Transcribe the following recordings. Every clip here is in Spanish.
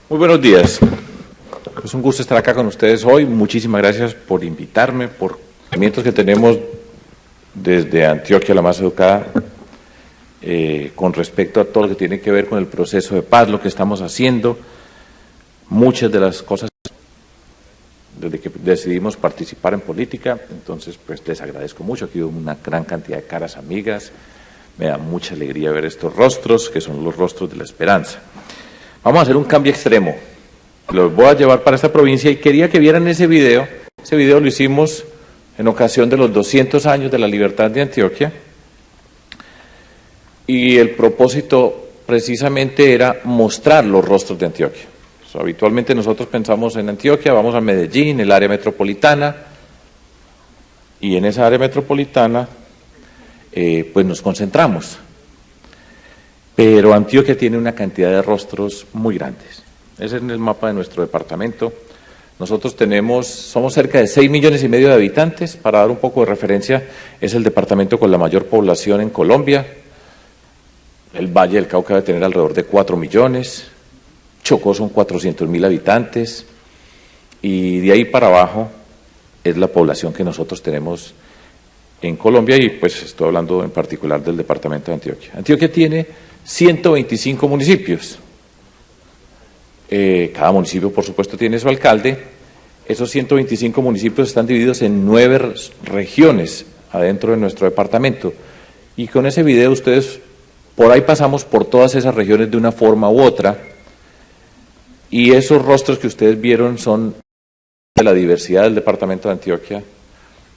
Muy buenos días. Es un gusto estar acá con ustedes hoy. Muchísimas gracias por invitarme, por los movimientos que tenemos desde Antioquia la Más Educada con respecto a todo lo que tiene que ver con el proceso de paz, lo que estamos haciendo. Muchas de las cosas desde que decidimos participar en política, entonces pues les agradezco mucho. Aquí hubo una gran cantidad de caras amigas. Me da mucha alegría ver estos rostros, que son los rostros de la esperanza. Vamos a hacer un cambio extremo. Los voy a llevar para esta provincia y quería que vieran ese video. Ese video lo hicimos en ocasión de los 200 años de la libertad de Antioquia. Y el propósito precisamente era mostrar los rostros de Antioquia. Habitualmente nosotros pensamos en Antioquia, vamos a Medellín, el área metropolitana, y en esa área metropolitana pues nos concentramos. Pero Antioquia tiene una cantidad de rostros muy grandes. Ese es el mapa de nuestro departamento. Nosotros somos cerca de 6,5 millones de habitantes. Para dar un poco de referencia, es el departamento con la mayor población en Colombia. El Valle del Cauca debe tener alrededor de 4 millones. Chocó son 400,000 habitantes. Y de ahí para abajo es la población que nosotros tenemos en Colombia, y pues estoy hablando en particular del departamento de Antioquia. Antioquia tiene 125 municipios. Cada municipio, por supuesto, tiene su alcalde. Esos 125 municipios están divididos en 9 regiones adentro de nuestro departamento. Y con ese video ustedes, por ahí pasamos por todas esas regiones de una forma u otra. Y esos rostros que ustedes vieron son de la diversidad del departamento de Antioquia,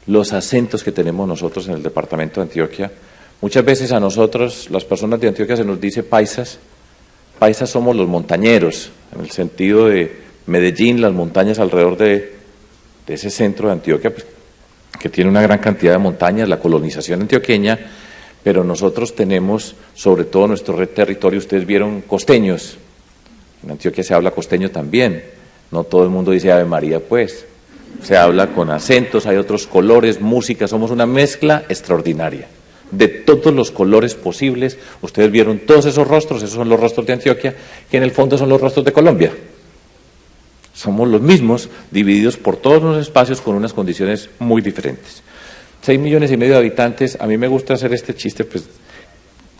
los acentos que tenemos nosotros en el departamento de Antioquia. Muchas veces a nosotros, las personas de Antioquia, se nos dice paisas. Paisas somos los montañeros, en el sentido de Medellín, las montañas alrededor de ese centro de Antioquia, pues, que tiene una gran cantidad de montañas, la colonización antioqueña, pero nosotros tenemos, sobre todo nuestro territorio, ustedes vieron costeños. En Antioquia se habla costeño también. No todo el mundo dice Ave María, pues. Se habla con acentos, hay otros colores, música, somos una mezcla extraordinaria de todos los colores posibles. Ustedes vieron todos esos rostros, esos son los rostros de Antioquia, que en el fondo son los rostros de Colombia. Somos los mismos, divididos por todos los espacios con unas condiciones muy diferentes. 6,5 millones de habitantes. A mí me gusta hacer este chiste, pues,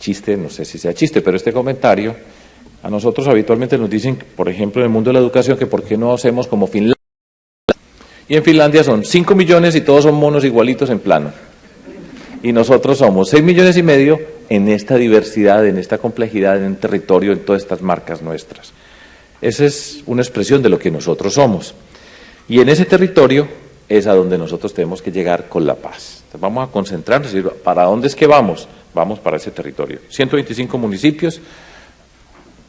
chiste, no sé si sea chiste, pero este comentario. A nosotros habitualmente nos dicen, por ejemplo, en el mundo de la educación, que por qué no hacemos como Finlandia. Y en Finlandia son 5 millones y todos son monos igualitos en plano. Y nosotros somos 6,5 millones en esta diversidad, en esta complejidad, en el territorio, en todas estas marcas nuestras. Esa es una expresión de lo que nosotros somos. Y en ese territorio es a donde nosotros tenemos que llegar con la paz. Entonces vamos a concentrarnos y decir, ¿para dónde es que vamos? Vamos para ese territorio. 125 municipios.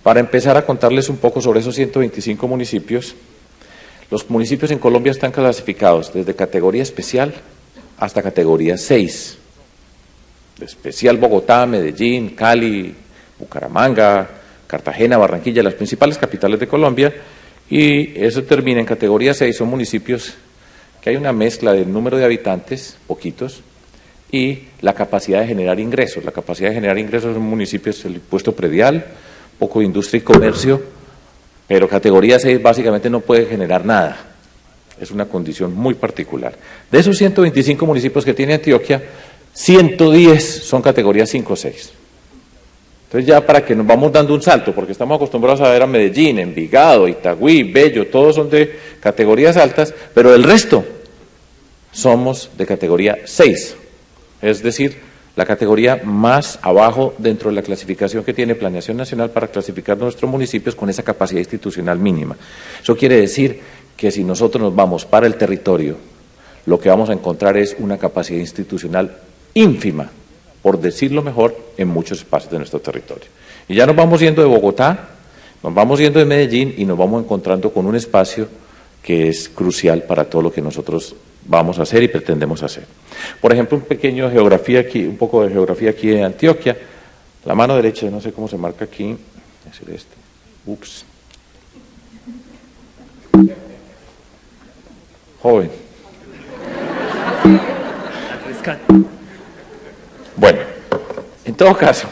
Para empezar a contarles un poco sobre esos 125 municipios, los municipios en Colombia están clasificados desde categoría especial hasta categoría 6. Especial Bogotá, Medellín, Cali, Bucaramanga, Cartagena, Barranquilla, las principales capitales de Colombia, y eso termina en categoría 6, son municipios que hay una mezcla del número de habitantes, poquitos, y la capacidad de generar ingresos. La capacidad de generar ingresos en municipios es el impuesto predial, poco de industria y comercio, pero categoría 6 básicamente no puede generar nada. Es una condición muy particular. De esos 125 municipios que tiene Antioquia, 110 son categoría 5 o 6. Entonces ya para que nos vamos dando un salto, porque estamos acostumbrados a ver a Medellín, Envigado, Itagüí, Bello, todos son de categorías altas, pero el resto somos de categoría 6. Es decir, la categoría más abajo dentro de la clasificación que tiene Planeación Nacional para clasificar nuestros municipios con esa capacidad institucional mínima. Eso quiere decir que si nosotros nos vamos para el territorio, lo que vamos a encontrar es una capacidad institucional ínfima, por decirlo mejor, en muchos espacios de nuestro territorio. Y ya nos vamos yendo de Bogotá, nos vamos yendo de Medellín y nos vamos encontrando con un espacio que es crucial para todo lo que nosotros vamos a hacer y pretendemos hacer. Por ejemplo, un poco de geografía aquí de Antioquia. La mano derecha, no sé cómo se marca aquí, es el este. Ups. Joven. Bueno, en todo caso,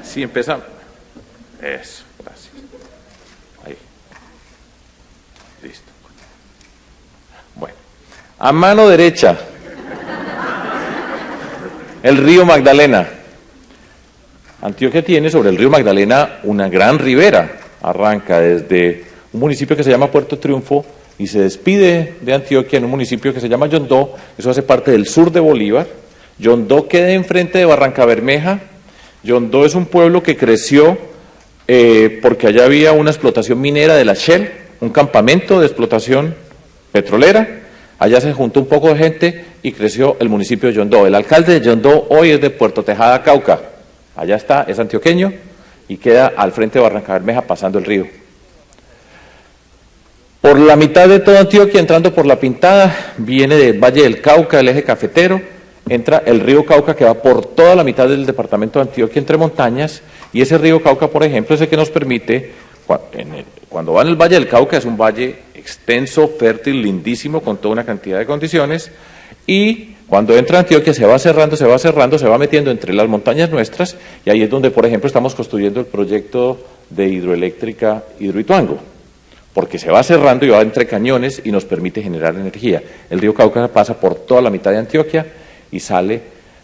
si empezamos. Eso, gracias. Ahí. A mano derecha, el río Magdalena. Antioquia tiene sobre el río Magdalena una gran ribera. Arranca desde un municipio que se llama Puerto Triunfo y se despide de Antioquia en un municipio que se llama Yondó. Eso hace parte del sur de Bolívar. Yondó queda enfrente de Barrancabermeja. Yondó es un pueblo que creció porque allá había una explotación minera de la Shell, un campamento de explotación petrolera. Allá se juntó un poco de gente y creció el municipio de Yondó. El alcalde de Yondó hoy es de Puerto Tejada, Cauca. Allá está, es antioqueño y queda al frente de Barrancabermeja pasando el río. Por la mitad de toda Antioquia, entrando por La Pintada, viene del Valle del Cauca, el eje cafetero, entra el río Cauca que va por toda la mitad del departamento de Antioquia entre montañas, y ese río Cauca, por ejemplo, es el que nos permite, cuando va en el Valle del Cauca, es un valle extenso, fértil, lindísimo, con toda una cantidad de condiciones, y cuando entra a Antioquia se va cerrando, se va metiendo entre las montañas nuestras, y ahí es donde, por ejemplo, estamos construyendo el proyecto de hidroeléctrica Hidroituango, porque se va cerrando y va entre cañones y nos permite generar energía. El río Cauca pasa por toda la mitad de Antioquia y sale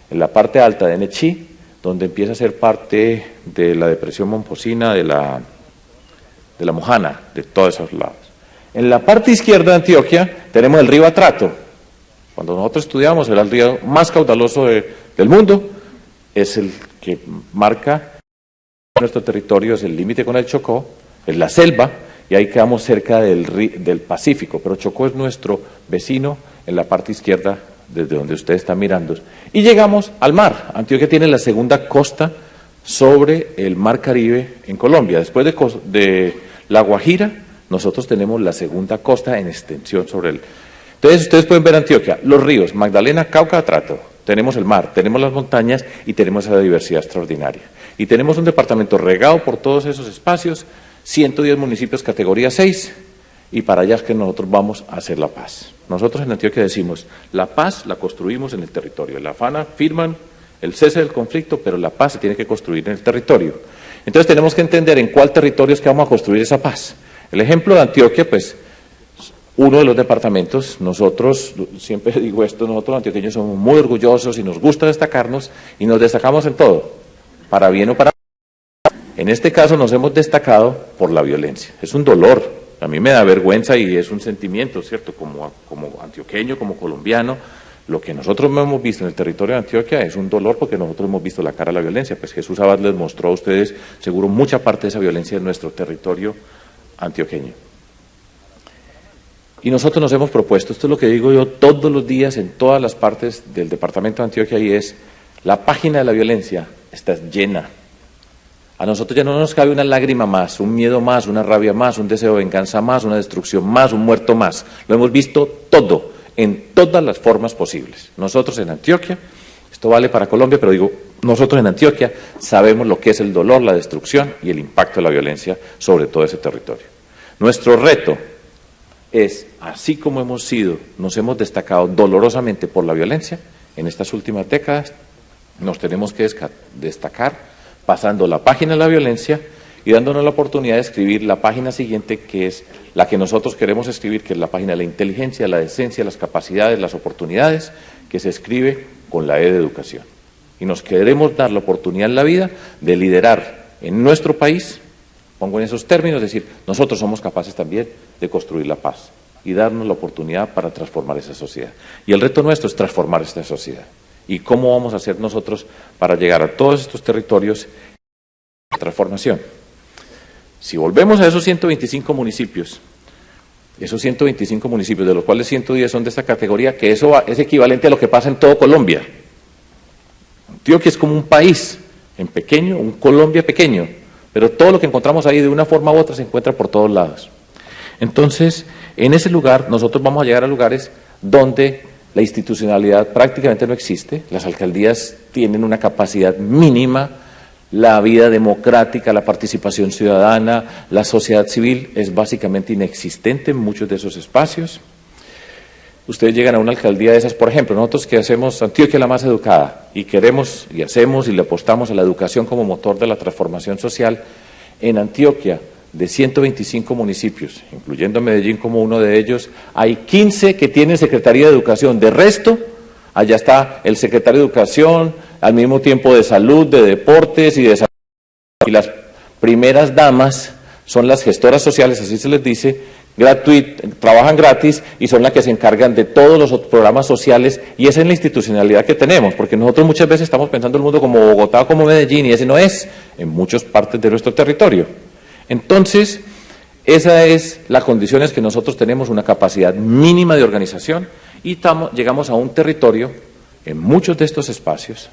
en la parte alta de Nechí, donde empieza a ser parte de la depresión momposina, de la Mojana, de todos esos lados. En la parte izquierda de Antioquia tenemos el río Atrato. Cuando nosotros estudiamos, era el río más caudaloso del mundo, es el que marca nuestro territorio, es el límite con el Chocó, es la selva, y ahí quedamos cerca del Pacífico, pero Chocó es nuestro vecino en la parte izquierda, desde donde ustedes están mirando. Y llegamos al mar. Antioquia tiene la segunda costa sobre el mar Caribe en Colombia. Después de La Guajira, nosotros tenemos la segunda costa en extensión sobre el... Entonces ustedes pueden ver Antioquia, los ríos, Magdalena, Cauca, Atrato. Tenemos el mar, tenemos las montañas y tenemos esa diversidad extraordinaria. Y tenemos un departamento regado por todos esos espacios, 110 municipios categoría 6, y para allá es que nosotros vamos a hacer la paz. Nosotros en Antioquia decimos, la paz la construimos en el territorio. La FANA firman el cese del conflicto, pero la paz se tiene que construir en el territorio. Entonces tenemos que entender en cuál territorio es que vamos a construir esa paz. El ejemplo de Antioquia, pues, uno de los departamentos, nosotros, siempre digo esto, nosotros los antioqueños somos muy orgullosos y nos gusta destacarnos y nos destacamos en todo, para bien o para mal. En este caso nos hemos destacado por la violencia. Es un dolor, a mí me da vergüenza y es un sentimiento, ¿cierto? Como antioqueño, como colombiano, lo que nosotros hemos visto en el territorio de Antioquia es un dolor porque nosotros hemos visto la cara de la violencia. Pues Jesús Abad les mostró a ustedes, seguro, mucha parte de esa violencia en nuestro territorio antioqueño. Y nosotros nos hemos propuesto, esto es lo que digo yo todos los días en todas las partes del departamento de Antioquia, y es, la página de la violencia está llena. A nosotros ya no nos cabe una lágrima más, un miedo más, una rabia más, un deseo de venganza más, una destrucción más, un muerto más. Lo hemos visto todo, en todas las formas posibles. Nosotros en Antioquia, esto vale para Colombia, pero digo, nosotros en Antioquia sabemos lo que es el dolor, la destrucción y el impacto de la violencia sobre todo ese territorio. Nuestro reto es, así como nos hemos destacado dolorosamente por la violencia, en estas últimas décadas nos tenemos que destacar pasando la página de la violencia y dándonos la oportunidad de escribir la página siguiente, que es la que nosotros queremos escribir, que es la página de la inteligencia, la decencia, las capacidades, las oportunidades, que se escribe con la E de educación. Y nos queremos dar la oportunidad en la vida de liderar en nuestro país, pongo en esos términos, es decir, nosotros somos capaces también de construir la paz y darnos la oportunidad para transformar esa sociedad. Y el reto nuestro es transformar esta sociedad. ¿Y cómo vamos a hacer nosotros para llegar a todos estos territorios de transformación? Si volvemos a esos 125 municipios, de los cuales 110 son de esta categoría, que eso es equivalente a lo que pasa en todo Colombia. Antioquia es como un país en pequeño, un Colombia pequeño, pero todo lo que encontramos ahí de una forma u otra se encuentra por todos lados. Entonces, en ese lugar nosotros vamos a llegar a lugares donde la institucionalidad prácticamente no existe, las alcaldías tienen una capacidad mínima, la vida democrática, la participación ciudadana, la sociedad civil es básicamente inexistente en muchos de esos espacios. Ustedes llegan a una alcaldía de esas, por ejemplo, nosotros que hacemos Antioquia la más educada y queremos y hacemos y le apostamos a la educación como motor de la transformación social, en Antioquia de 125 municipios, incluyendo Medellín como uno de ellos, hay 15 que tienen Secretaría de Educación. De resto, allá está el secretario de Educación, al mismo tiempo de Salud, de Deportes y de Salud. Y las primeras damas son las gestoras sociales, así se les dice, trabajan gratis y son las que se encargan de todos los programas sociales, y esa es la institucionalidad que tenemos, porque nosotros muchas veces estamos pensando el mundo como Bogotá o como Medellín, y ese no es en muchas partes de nuestro territorio. Entonces, esa es las condiciones que nosotros tenemos, una capacidad mínima de organización, y llegamos a un territorio, en muchos de estos espacios.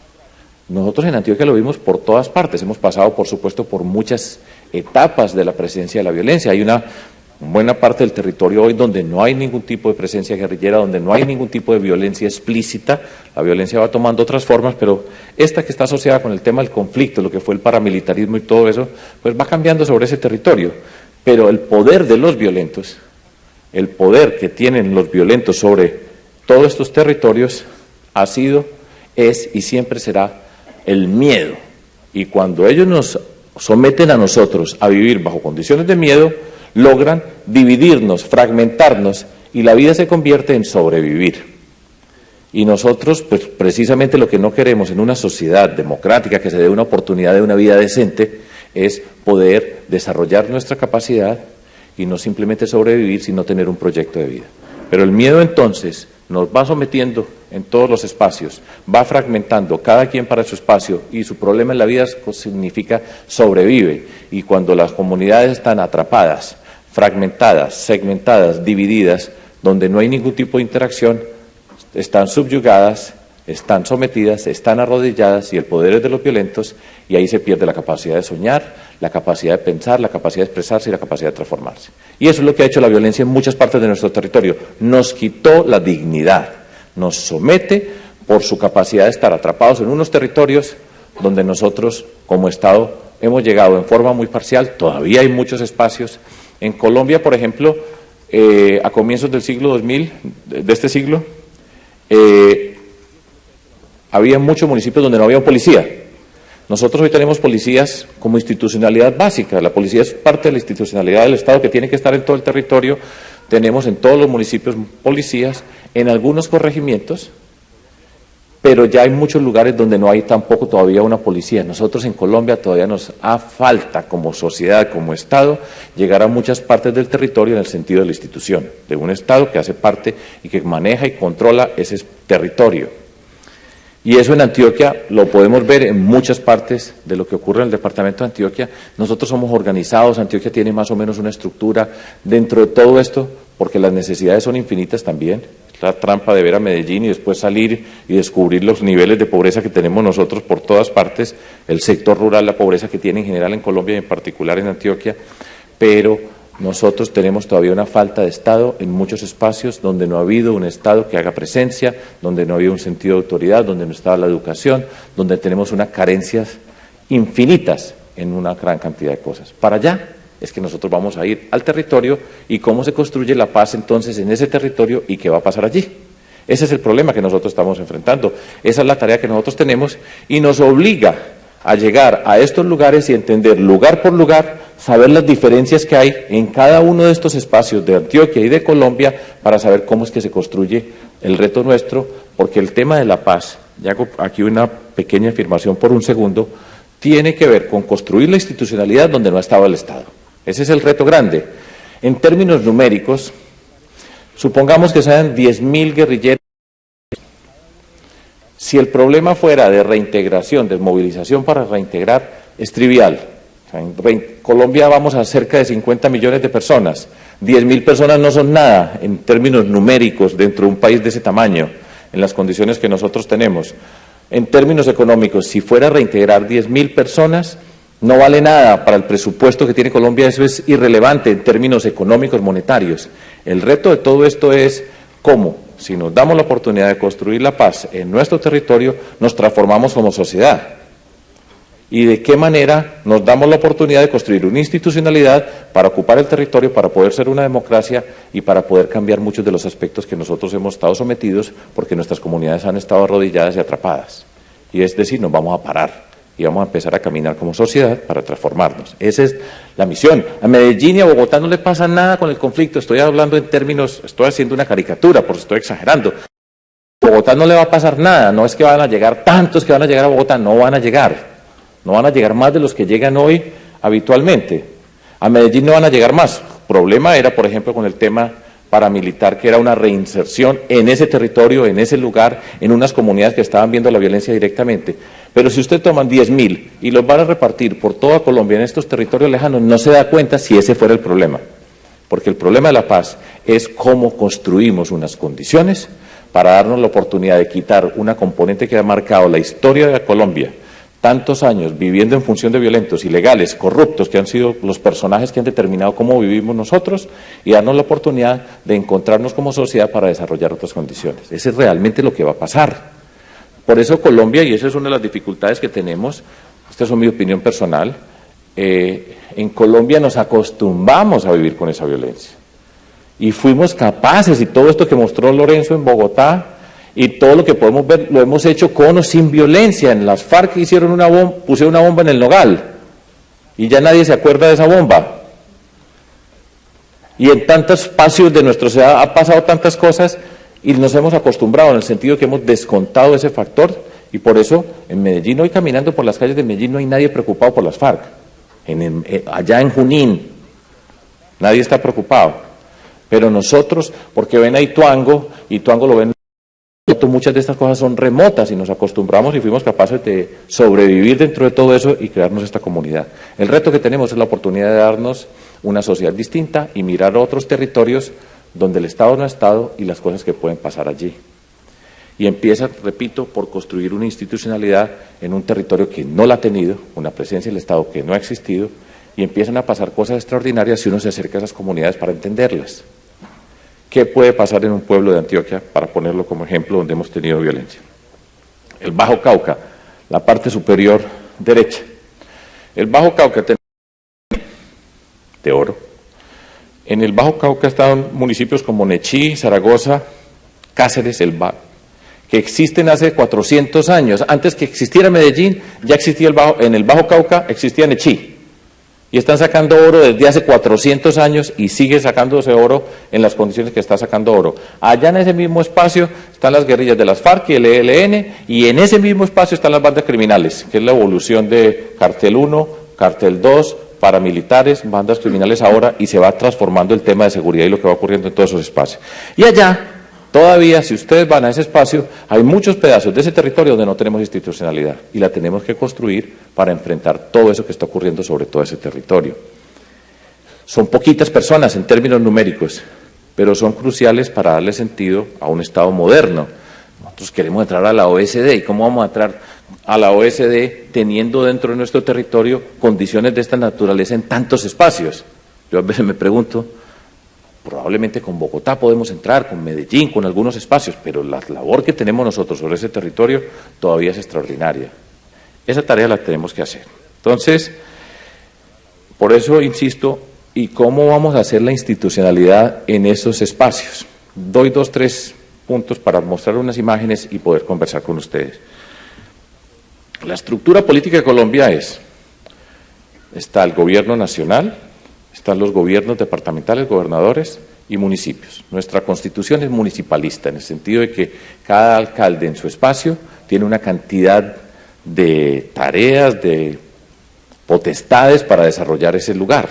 Nosotros en Antioquia lo vimos por todas partes, hemos pasado, por supuesto, por muchas etapas de la presencia de la violencia. Hay una buena parte del territorio hoy donde no hay ningún tipo de presencia guerrillera, donde no hay ningún tipo de violencia explícita. La violencia va tomando otras formas, pero esta que está asociada con el tema del conflicto, lo que fue el paramilitarismo y todo eso, pues va cambiando sobre ese territorio. Pero el poder de los violentos, el poder que tienen los violentos sobre todos estos territorios ha sido, es y siempre será el miedo. Y cuando ellos nos someten a nosotros a vivir bajo condiciones de miedo, logran dividirnos, fragmentarnos, y la vida se convierte en sobrevivir. Y nosotros, pues precisamente lo que no queremos en una sociedad democrática que se dé una oportunidad de una vida decente, es poder desarrollar nuestra capacidad y no simplemente sobrevivir, sino tener un proyecto de vida. Pero el miedo entonces nos va sometiendo en todos los espacios, va fragmentando cada quien para su espacio, y su problema en la vida significa sobrevive. Y cuando las comunidades están atrapadas, fragmentadas, segmentadas, divididas, donde no hay ningún tipo de interacción, están subyugadas, están sometidas, están arrodilladas, y el poder es de los violentos, y ahí se pierde la capacidad de soñar, la capacidad de pensar, la capacidad de expresarse y la capacidad de transformarse. Y eso es lo que ha hecho la violencia en muchas partes de nuestro territorio. Nos quitó la dignidad, nos somete por su capacidad de estar atrapados en unos territorios donde nosotros, como Estado, hemos llegado en forma muy parcial. Todavía hay muchos espacios. En Colombia, por ejemplo, a comienzos del siglo 2000, de este siglo, había muchos municipios donde no había policía. Nosotros hoy tenemos policías como institucionalidad básica. La policía es parte de la institucionalidad del Estado que tiene que estar en todo el territorio. Tenemos en todos los municipios policías, en algunos corregimientos, pero ya hay muchos lugares donde no hay tampoco todavía una policía. Nosotros en Colombia todavía nos falta, como sociedad, como Estado, llegar a muchas partes del territorio en el sentido de la institución, de un Estado que hace parte y que maneja y controla ese territorio. Y eso en Antioquia lo podemos ver en muchas partes de lo que ocurre en el departamento de Antioquia. Nosotros somos organizados, Antioquia tiene más o menos una estructura dentro de todo esto, porque las necesidades son infinitas también. La trampa de ver a Medellín y después salir y descubrir los niveles de pobreza que tenemos nosotros por todas partes, el sector rural, la pobreza que tiene en general en Colombia y en particular en Antioquia, pero nosotros tenemos todavía una falta de Estado en muchos espacios donde no ha habido un Estado que haga presencia, donde no ha habido un sentido de autoridad, donde no está la educación, donde tenemos unas carencias infinitas en una gran cantidad de cosas. Para allá es que nosotros vamos a ir al territorio, y cómo se construye la paz entonces en ese territorio y qué va a pasar allí. Ese es el problema que nosotros estamos enfrentando, esa es la tarea que nosotros tenemos, y nos obliga a llegar a estos lugares y entender lugar por lugar, saber las diferencias que hay en cada uno de estos espacios de Antioquia y de Colombia, para saber cómo es que se construye el reto nuestro, porque el tema de la paz, y hago aquí una pequeña afirmación por un segundo, tiene que ver con construir la institucionalidad donde no estaba el Estado. Ese es el reto grande. En términos numéricos, supongamos que sean 10.000 guerrilleros. Si el problema fuera de reintegración, de movilización para reintegrar, es trivial. O sea, en Colombia vamos a cerca de 50 millones de personas. 10.000 personas no son nada en términos numéricos dentro de un país de ese tamaño, en las condiciones que nosotros tenemos. En términos económicos, si fuera a reintegrar 10.000 personas, no vale nada para el presupuesto que tiene Colombia, eso es irrelevante en términos económicos, monetarios. El reto de todo esto es cómo, si nos damos la oportunidad de construir la paz en nuestro territorio, nos transformamos como sociedad. Y de qué manera nos damos la oportunidad de construir una institucionalidad para ocupar el territorio, para poder ser una democracia y para poder cambiar muchos de los aspectos que nosotros hemos estado sometidos porque nuestras comunidades han estado arrodilladas y atrapadas. Y es decir, nos vamos a parar. y vamos a empezar a caminar como sociedad para transformarnos. Esa es la misión. A Medellín y a Bogotá no le pasa nada con el conflicto, estoy hablando en términos, estoy haciendo una caricatura, por si estoy exagerando. A Bogotá no le va a pasar nada, no es que van a llegar tantos que van a llegar a Bogotá, no van a llegar más de los que llegan hoy habitualmente. A Medellín no van a llegar más. El problema era, por ejemplo, con el tema paramilitar, que era una reinserción en ese territorio, en ese lugar, en unas comunidades que estaban viendo la violencia directamente. Pero si usted toman 10.000 y los van a repartir por toda Colombia en estos territorios lejanos, no se da cuenta si ese fuera el problema. Porque el problema de la paz es cómo construimos unas condiciones para darnos la oportunidad de quitar una componente que ha marcado la historia de Colombia, tantos años viviendo en función de violentos, ilegales, corruptos, que han sido los personajes que han determinado cómo vivimos nosotros, y darnos la oportunidad de encontrarnos como sociedad para desarrollar otras condiciones. Ese es realmente lo que va a pasar. Por eso Colombia, y esa es una de las dificultades que tenemos, esta es mi opinión personal, en Colombia nos acostumbramos a vivir con esa violencia. Y fuimos capaces, y todo esto que mostró Lorenzo en Bogotá, y todo lo que podemos ver lo hemos hecho con o sin violencia. En las FARC hicieron pusieron una bomba en el Nogal y ya nadie se acuerda de esa bomba. Y en tantos espacios de nuestra sociedad ha pasado tantas cosas y nos hemos acostumbrado en el sentido que hemos descontado ese factor, y por eso en Medellín, hoy caminando por las calles de Medellín, no hay nadie preocupado por las FARC. Allá en Junín nadie está preocupado, pero nosotros, porque ven a Ituango, Ituango lo ven. Muchas de estas cosas son remotas y nos acostumbramos y fuimos capaces de sobrevivir dentro de todo eso y crearnos esta comunidad. El reto que tenemos es la oportunidad de darnos una sociedad distinta y mirar otros territorios donde el Estado no ha estado y las cosas que pueden pasar allí. Y empieza, repito, por construir una institucionalidad en un territorio que no la ha tenido, una presencia del Estado que no ha existido, y empiezan a pasar cosas extraordinarias si uno se acerca a esas comunidades para entenderlas. ¿Qué puede pasar en un pueblo de Antioquia, para ponerlo como ejemplo, donde hemos tenido violencia? El Bajo Cauca, la parte superior derecha. El Bajo Cauca de oro. En el Bajo Cauca están municipios como Nechí, Zaragoza, Cáceres, El Bajo, que existen hace 400 años. Antes que existiera Medellín, ya existía en el Bajo Cauca existía Nechí. Y están sacando oro desde hace 400 años y sigue sacándose oro en las condiciones que está sacando oro. Allá en ese mismo espacio están las guerrillas de las FARC y el ELN, y en ese mismo espacio están las bandas criminales, que es la evolución de Cartel 1, Cartel 2, paramilitares, bandas criminales ahora, y se va transformando el tema de seguridad y lo que va ocurriendo en todos esos espacios. Y allá, todavía, si ustedes van a ese espacio, hay muchos pedazos de ese territorio donde no tenemos institucionalidad y la tenemos que construir para enfrentar todo eso que está ocurriendo sobre todo ese territorio. Son poquitas personas en términos numéricos, pero son cruciales para darle sentido a un Estado moderno. Nosotros queremos entrar a la OSD, ¿y cómo vamos a entrar a la OSD teniendo dentro de nuestro territorio condiciones de esta naturaleza en tantos espacios? Yo a veces me pregunto, probablemente con Bogotá podemos entrar, con Medellín, con algunos espacios, pero la labor que tenemos nosotros sobre ese territorio todavía es extraordinaria. Esa tarea la tenemos que hacer. Entonces, por eso insisto, ¿y cómo vamos a hacer la institucionalidad en esos espacios? Doy 2, 3 puntos para mostrar unas imágenes y poder conversar con ustedes. La estructura política de Colombia está el gobierno nacional, están los gobiernos departamentales, gobernadores y municipios. Nuestra constitución es municipalista, en el sentido de que cada alcalde en su espacio tiene una cantidad de tareas, de potestades para desarrollar ese lugar.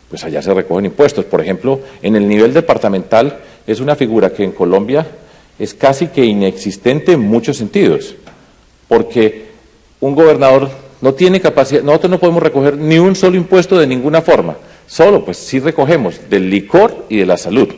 Pues allá se recogen impuestos. Por ejemplo, en el nivel departamental es una figura que en Colombia es casi que inexistente en muchos sentidos, porque un gobernador no tiene capacidad, nosotros no podemos recoger ni un solo impuesto de ninguna forma, solo pues sí recogemos del licor y de la salud,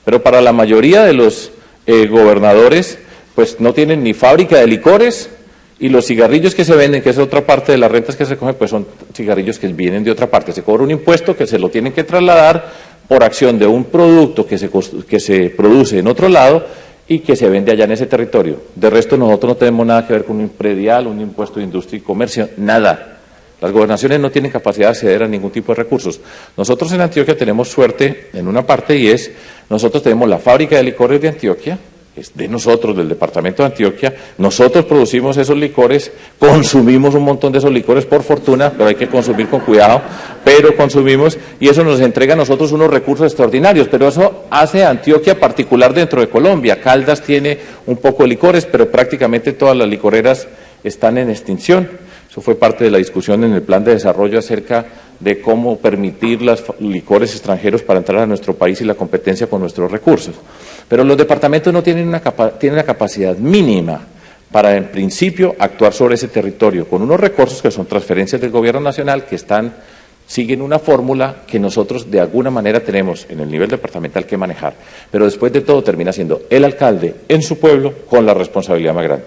pero para la mayoría de los gobernadores pues no tienen ni fábrica de licores, y los cigarrillos que se venden, que es otra parte de las rentas que se recogen, pues son cigarrillos que vienen de otra parte, se cobra un impuesto que se lo tienen que trasladar por acción de un producto que se produce en otro lado y que se vende allá en ese territorio. De resto nosotros no tenemos nada que ver con un predial, un impuesto de industria y comercio, nada. Las gobernaciones no tienen capacidad de acceder a ningún tipo de recursos. Nosotros en Antioquia tenemos suerte en una parte, y es, nosotros tenemos la fábrica de licores de Antioquia es de nosotros, del departamento de Antioquia, nosotros producimos esos licores, consumimos un montón de esos licores por fortuna, pero hay que consumir con cuidado, pero consumimos y eso nos entrega a nosotros unos recursos extraordinarios, pero eso hace a Antioquia particular dentro de Colombia. Caldas tiene un poco de licores, pero prácticamente todas las licoreras están en extinción. Eso fue parte de la discusión en el plan de desarrollo acerca de cómo permitir los licores extranjeros para entrar a nuestro país y la competencia con nuestros recursos. Pero los departamentos no tienen tienen una capacidad mínima para, en principio, actuar sobre ese territorio, con unos recursos que son transferencias del gobierno nacional que siguen una fórmula que nosotros de alguna manera tenemos en el nivel departamental que manejar. Pero después de todo termina siendo el alcalde en su pueblo con la responsabilidad más grande.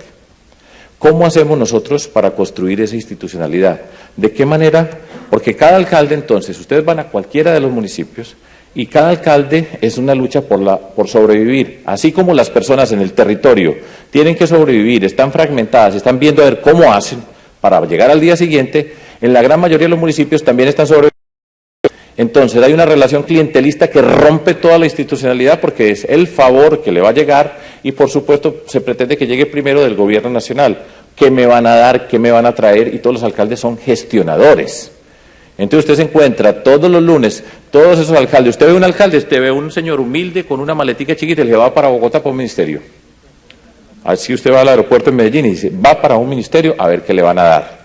¿Cómo hacemos nosotros para construir esa institucionalidad? ¿De qué manera? Porque cada alcalde, entonces, ustedes van a cualquiera de los municipios y cada alcalde es una lucha por sobrevivir. Así como las personas en el territorio tienen que sobrevivir, están fragmentadas, están viendo a ver cómo hacen para llegar al día siguiente, en la gran mayoría de los municipios también están sobreviviendo. Entonces hay una relación clientelista que rompe toda la institucionalidad porque es el favor que le va a llegar y por supuesto se pretende que llegue primero del gobierno nacional. ¿Qué me van a dar? ¿Qué me van a traer? Y todos los alcaldes son gestionadores. Entonces usted se encuentra todos los lunes, todos esos alcaldes, usted ve un alcalde, usted ve un señor humilde con una maletica chiquita y le va para Bogotá por un ministerio. Así usted va al aeropuerto en Medellín y dice, va para un ministerio a ver qué le van a dar.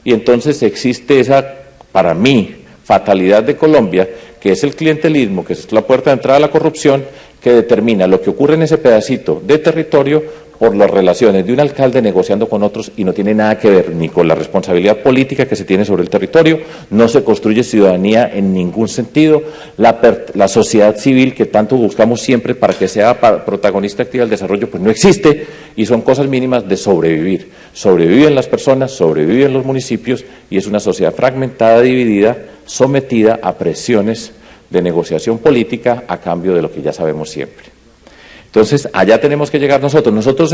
Y entonces existe esa, para mí, fatalidad de Colombia, que es el clientelismo, que es la puerta de entrada a la corrupción, que determina lo que ocurre en ese pedacito de territorio por las relaciones de un alcalde negociando con otros y no tiene nada que ver ni con la responsabilidad política que se tiene sobre el territorio, no se construye ciudadanía en ningún sentido, la sociedad civil que tanto buscamos siempre para que sea protagonista activa del desarrollo, pues no existe y son cosas mínimas de sobrevivir. Sobreviven las personas, sobreviven los municipios y es una sociedad fragmentada, dividida, sometida a presiones de negociación política a cambio de lo que ya sabemos siempre. Entonces, allá tenemos que llegar nosotros. Nosotros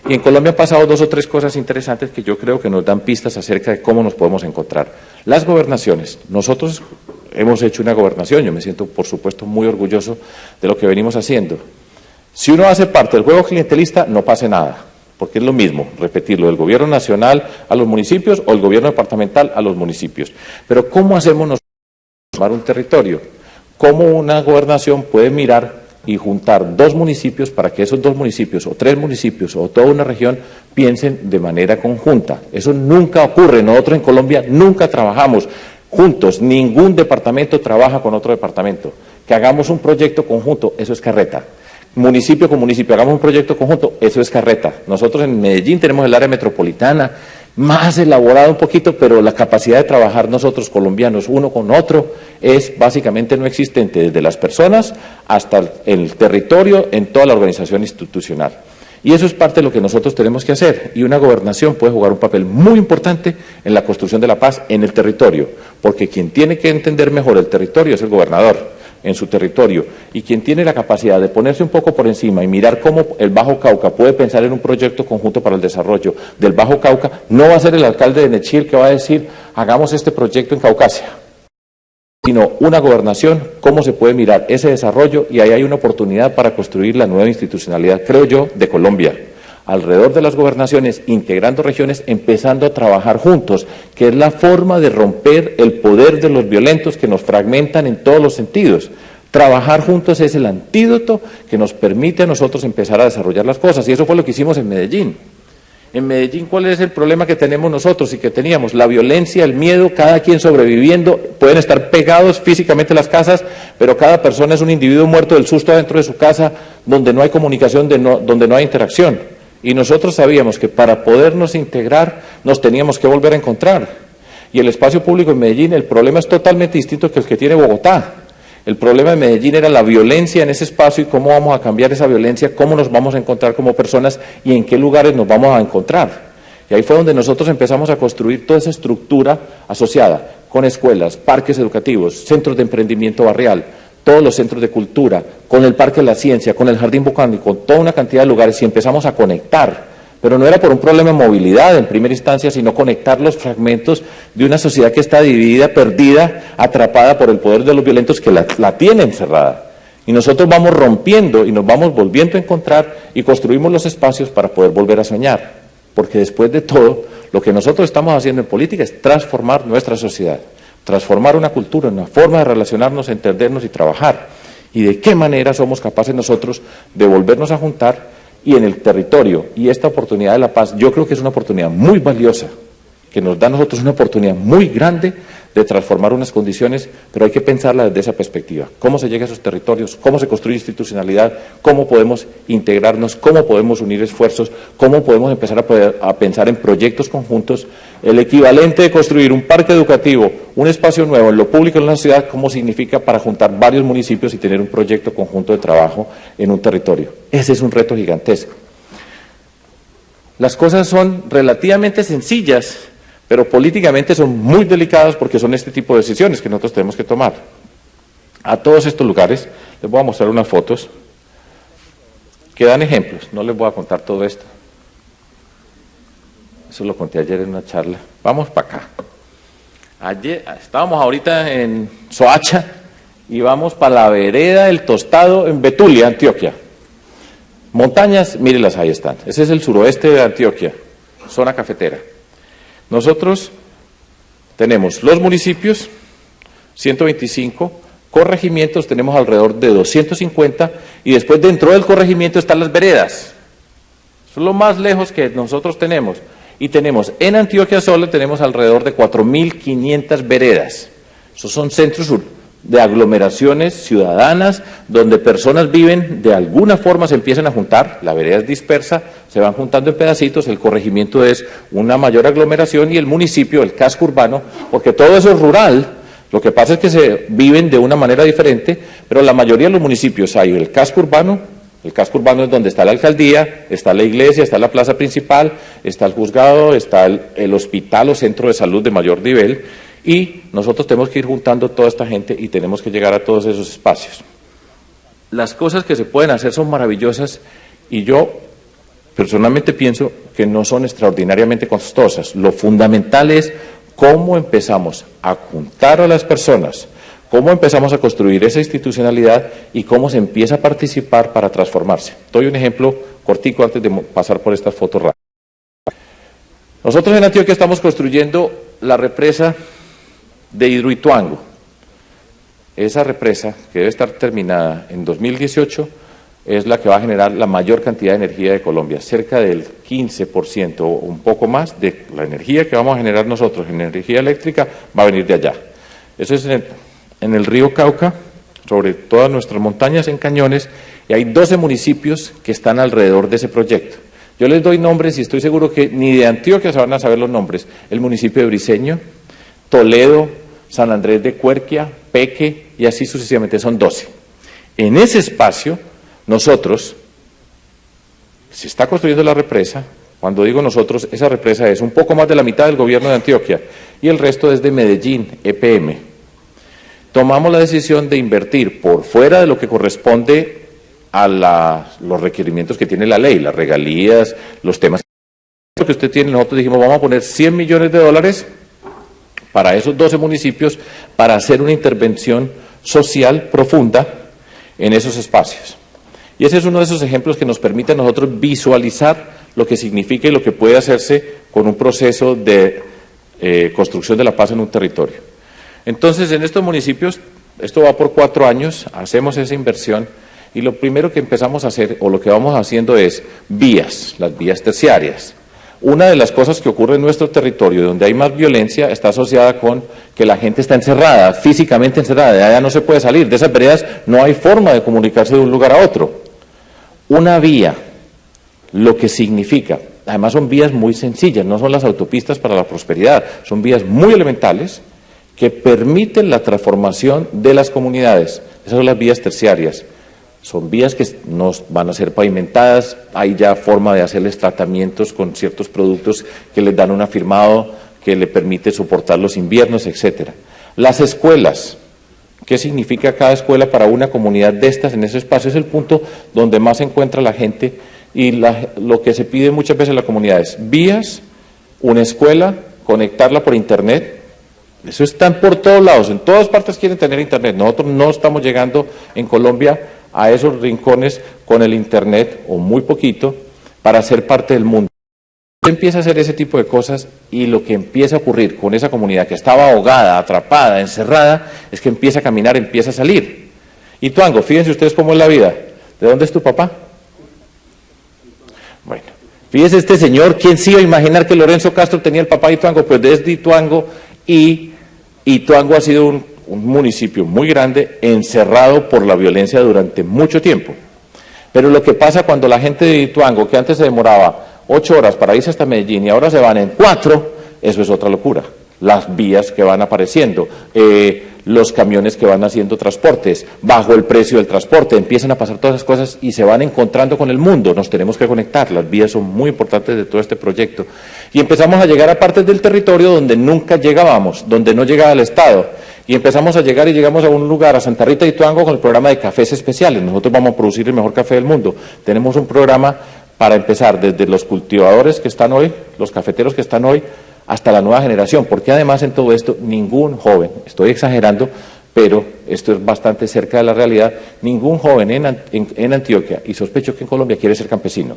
y en Colombia han pasado 2 o 3 cosas interesantes que yo creo que nos dan pistas acerca de cómo nos podemos encontrar. Las gobernaciones. Nosotros hemos hecho una gobernación, yo me siento, por supuesto, muy orgulloso de lo que venimos haciendo. Si uno hace parte del juego clientelista, no pase nada, porque es lo mismo, repetirlo, del gobierno nacional a los municipios o el gobierno departamental a los municipios. Pero, ¿cómo hacemos nosotros para formar un territorio? ¿Cómo una gobernación puede mirar y juntar 2 municipios para que esos 2 municipios o 3 municipios o toda una región piensen de manera conjunta? Eso nunca ocurre. Nosotros en Colombia nunca trabajamos juntos, ningún departamento trabaja con otro departamento. Que hagamos un proyecto conjunto, eso es carreta. Municipio con municipio, hagamos un proyecto conjunto, eso es carreta. Nosotros en Medellín tenemos el área metropolitana, más elaborado un poquito, pero la capacidad de trabajar nosotros colombianos uno con otro es básicamente no existente, desde las personas hasta el territorio en toda la organización institucional. Y eso es parte de lo que nosotros tenemos que hacer, y una gobernación puede jugar un papel muy importante en la construcción de la paz en el territorio, porque quien tiene que entender mejor el territorio es el gobernador en su territorio, y quien tiene la capacidad de ponerse un poco por encima y mirar cómo el Bajo Cauca puede pensar en un proyecto conjunto para el desarrollo del Bajo Cauca, no va a ser el alcalde de Nechí que va a decir, hagamos este proyecto en Caucasia, sino una gobernación, cómo se puede mirar ese desarrollo, y ahí hay una oportunidad para construir la nueva institucionalidad, creo yo, de Colombia. Alrededor de las gobernaciones, integrando regiones, empezando a trabajar juntos, que es la forma de romper el poder de los violentos que nos fragmentan en todos los sentidos. Trabajar juntos es el antídoto que nos permite a nosotros empezar a desarrollar las cosas, y eso fue lo que hicimos en Medellín. En Medellín, ¿cuál es el problema que tenemos nosotros y que teníamos? La violencia, el miedo, cada quien sobreviviendo, pueden estar pegados físicamente las casas, pero cada persona es un individuo muerto del susto dentro de su casa, donde no hay comunicación, donde no hay interacción. Y nosotros sabíamos que para podernos integrar nos teníamos que volver a encontrar. Y el espacio público en Medellín, el problema es totalmente distinto que el que tiene Bogotá. El problema de Medellín era la violencia en ese espacio y cómo vamos a cambiar esa violencia, cómo nos vamos a encontrar como personas y en qué lugares nos vamos a encontrar. Y ahí fue donde nosotros empezamos a construir toda esa estructura asociada con escuelas, parques educativos, centros de emprendimiento barrial, todos los centros de cultura, con el Parque de la Ciencia, con el Jardín Botánico, con toda una cantidad de lugares, y empezamos a conectar. Pero no era por un problema de movilidad en primera instancia, sino conectar los fragmentos de una sociedad que está dividida, perdida, atrapada por el poder de los violentos que la tiene encerrada. Y nosotros vamos rompiendo y nos vamos volviendo a encontrar y construimos los espacios para poder volver a soñar. Porque después de todo, lo que nosotros estamos haciendo en política es transformar nuestra sociedad, transformar una cultura, una forma de relacionarnos, entendernos y trabajar. Y de qué manera somos capaces nosotros de volvernos a juntar y en el territorio. Y esta oportunidad de la paz, yo creo que es una oportunidad muy valiosa, que nos da a nosotros una oportunidad muy grande de transformar unas condiciones, pero hay que pensarla desde esa perspectiva. ¿Cómo se llega a esos territorios? ¿Cómo se construye institucionalidad? ¿Cómo podemos integrarnos? ¿Cómo podemos unir esfuerzos? ¿Cómo podemos empezar a pensar en proyectos conjuntos? El equivalente de construir un parque educativo, un espacio nuevo en lo público en la ciudad, ¿cómo significa para juntar varios municipios y tener un proyecto conjunto de trabajo en un territorio? Ese es un reto gigantesco. Las cosas son relativamente sencillas, pero políticamente son muy delicadas porque son este tipo de decisiones que nosotros tenemos que tomar. A todos estos lugares les voy a mostrar unas fotos que dan ejemplos, no les voy a contar todo esto. Eso lo conté ayer en una charla. Vamos para acá. Ayer, estábamos ahorita en Soacha y vamos para la vereda del Tostado en Betulia, Antioquia. Montañas, mírenlas, ahí están. Ese es el suroeste de Antioquia, zona cafetera. Nosotros tenemos los municipios, 125, corregimientos, tenemos alrededor de 250, y después dentro del corregimiento están las veredas. Eso es lo más lejos que nosotros tenemos. Y tenemos, en Antioquia solo tenemos alrededor de 4.500 veredas. Esos son centros de aglomeraciones ciudadanas, donde personas viven, de alguna forma se empiezan a juntar, la vereda es dispersa, se van juntando en pedacitos, el corregimiento es una mayor aglomeración y el municipio, el casco urbano, porque todo eso es rural, lo que pasa es que se viven de una manera diferente, pero la mayoría de los municipios hay el casco urbano es donde está la alcaldía, está la iglesia, está la plaza principal, está el juzgado, está el hospital o centro de salud de mayor nivel, y nosotros tenemos que ir juntando toda esta gente y tenemos que llegar a todos esos espacios. Las cosas que se pueden hacer son maravillosas y yo personalmente pienso que no son extraordinariamente costosas. Lo fundamental es cómo empezamos a juntar a las personas, cómo empezamos a construir esa institucionalidad y cómo se empieza a participar para transformarse. Doy un ejemplo cortico antes de pasar por estas fotos rápidas. Nosotros en Antioquia estamos construyendo la represa de Hidroituango. Esa represa, que debe estar terminada en 2018, es la que va a generar la mayor cantidad de energía de Colombia. Cerca del 15% o un poco más de la energía que vamos a generar nosotros en energía eléctrica va a venir de allá. Eso es en el río Cauca, sobre todas nuestras montañas en cañones, y hay 12 municipios que están alrededor de ese proyecto. Yo les doy nombres y estoy seguro que ni de Antioquia se van a saber los nombres. El municipio de Briceño, Toledo, San Andrés de Cuerquia, Peque, y así sucesivamente, son 12. En ese espacio, nosotros, se está construyendo la represa. Cuando digo nosotros, esa represa es un poco más de la mitad del gobierno de Antioquia, y el resto es de Medellín, EPM. Tomamos la decisión de invertir por fuera de lo que corresponde a los requerimientos que tiene la ley, las regalías, los temas que usted tiene. Nosotros dijimos, vamos a poner $100 millones para esos 12 municipios, para hacer una intervención social profunda en esos espacios. Y ese es uno de esos ejemplos que nos permite a nosotros visualizar lo que significa y lo que puede hacerse con un proceso de construcción de la paz en un territorio. Entonces, en estos municipios, esto va por 4 años, hacemos esa inversión, y lo primero que empezamos a hacer, o lo que vamos haciendo, es vías, las vías terciarias. Una de las cosas que ocurre en nuestro territorio, donde hay más violencia, está asociada con que la gente está encerrada, físicamente encerrada, de allá no se puede salir, de esas veredas no hay forma de comunicarse de un lugar a otro. Una vía, lo que significa, además son vías muy sencillas, no son las autopistas para la prosperidad, son vías muy elementales que permiten la transformación de las comunidades. Esas son las vías terciarias. Son vías que no van a ser pavimentadas, hay ya forma de hacerles tratamientos con ciertos productos que les dan un afirmado que le permite soportar los inviernos, etcétera. Las escuelas, ¿qué significa cada escuela para una comunidad de estas? En ese espacio es el punto donde más se encuentra la gente, y lo que se pide muchas veces en la comunidad es vías, una escuela, conectarla por internet. Eso está por todos lados, en todas partes quieren tener internet. Nosotros no estamos llegando en Colombia a esos rincones con el Internet, o muy poquito, para ser parte del mundo. Usted empieza a hacer ese tipo de cosas y lo que empieza a ocurrir con esa comunidad que estaba ahogada, atrapada, encerrada, es que empieza a caminar, empieza a salir. Y Ituango, fíjense ustedes cómo es la vida. ¿De dónde es tu papá? Bueno, fíjese este señor, ¿quién se iba a imaginar que Lorenzo Castro tenía el papá de Ituango? Pues desde Ituango, y Ituango ha sido un municipio muy grande, encerrado por la violencia durante mucho tiempo. Pero lo que pasa cuando la gente de Ituango, que antes se demoraba 8 horas para irse hasta Medellín y ahora se van en 4, eso es otra locura. Las vías que van apareciendo, los camiones que van haciendo transportes, bajo el precio del transporte, empiezan a pasar todas esas cosas y se van encontrando con el mundo. Nos tenemos que conectar, las vías son muy importantes de todo este proyecto. Y empezamos a llegar a partes del territorio donde nunca llegábamos, donde no llegaba el Estado. Y empezamos a llegar y llegamos a un lugar, a Santa Rita de Ituango, con el programa de cafés especiales. Nosotros vamos a producir el mejor café del mundo. Tenemos un programa para empezar desde los cultivadores que están hoy, los cafeteros que están hoy, hasta la nueva generación, porque además en todo esto ningún joven, estoy exagerando, pero esto es bastante cerca de la realidad, ningún joven en Antioquia, y sospecho que en Colombia, quiere ser campesino,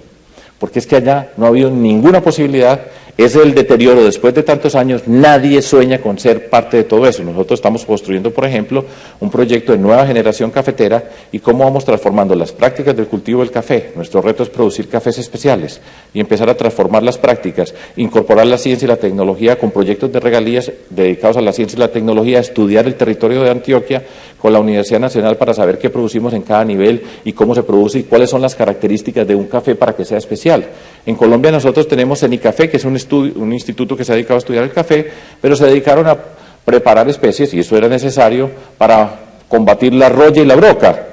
porque es que allá no ha habido ninguna posibilidad, es el deterioro después de tantos años, nadie sueña con ser parte de todo eso. Nosotros estamos construyendo, por ejemplo, un proyecto de nueva generación cafetera y cómo vamos transformando las prácticas del cultivo del café. Nuestro reto es producir cafés especiales y empezar a transformar las prácticas, incorporar la ciencia y la tecnología con proyectos de regalías dedicados a la ciencia y la tecnología, estudiar el territorio de Antioquia con la Universidad Nacional para saber qué producimos en cada nivel y cómo se produce y cuáles son las características de un café para que sea especial. En Colombia nosotros tenemos Cenicafé, que es un instituto que se ha dedicado a estudiar el café, pero se dedicaron a preparar especies, y eso era necesario para combatir la roya y la broca,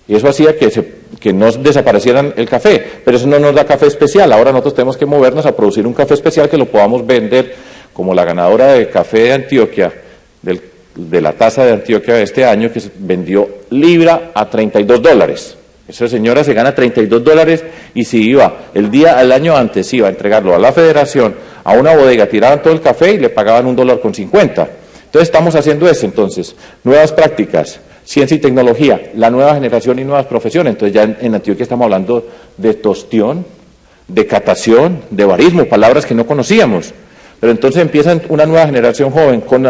y eso hacía que no desaparecieran el café, pero eso no nos da café especial. Ahora nosotros tenemos que movernos a producir un café especial que lo podamos vender, como la ganadora de café de Antioquia, de la taza de Antioquia de este año, que se vendió libra a $32. Esa señora se gana $32 y si iba al año antes, iba a entregarlo a la federación, a una bodega, tiraban todo el café y le pagaban $1.50. Entonces estamos haciendo eso, entonces, nuevas prácticas, ciencia y tecnología, la nueva generación y nuevas profesiones. Entonces ya en Antioquia estamos hablando de tostión, de catación, de barismo, palabras que no conocíamos. Pero entonces empieza una nueva generación joven con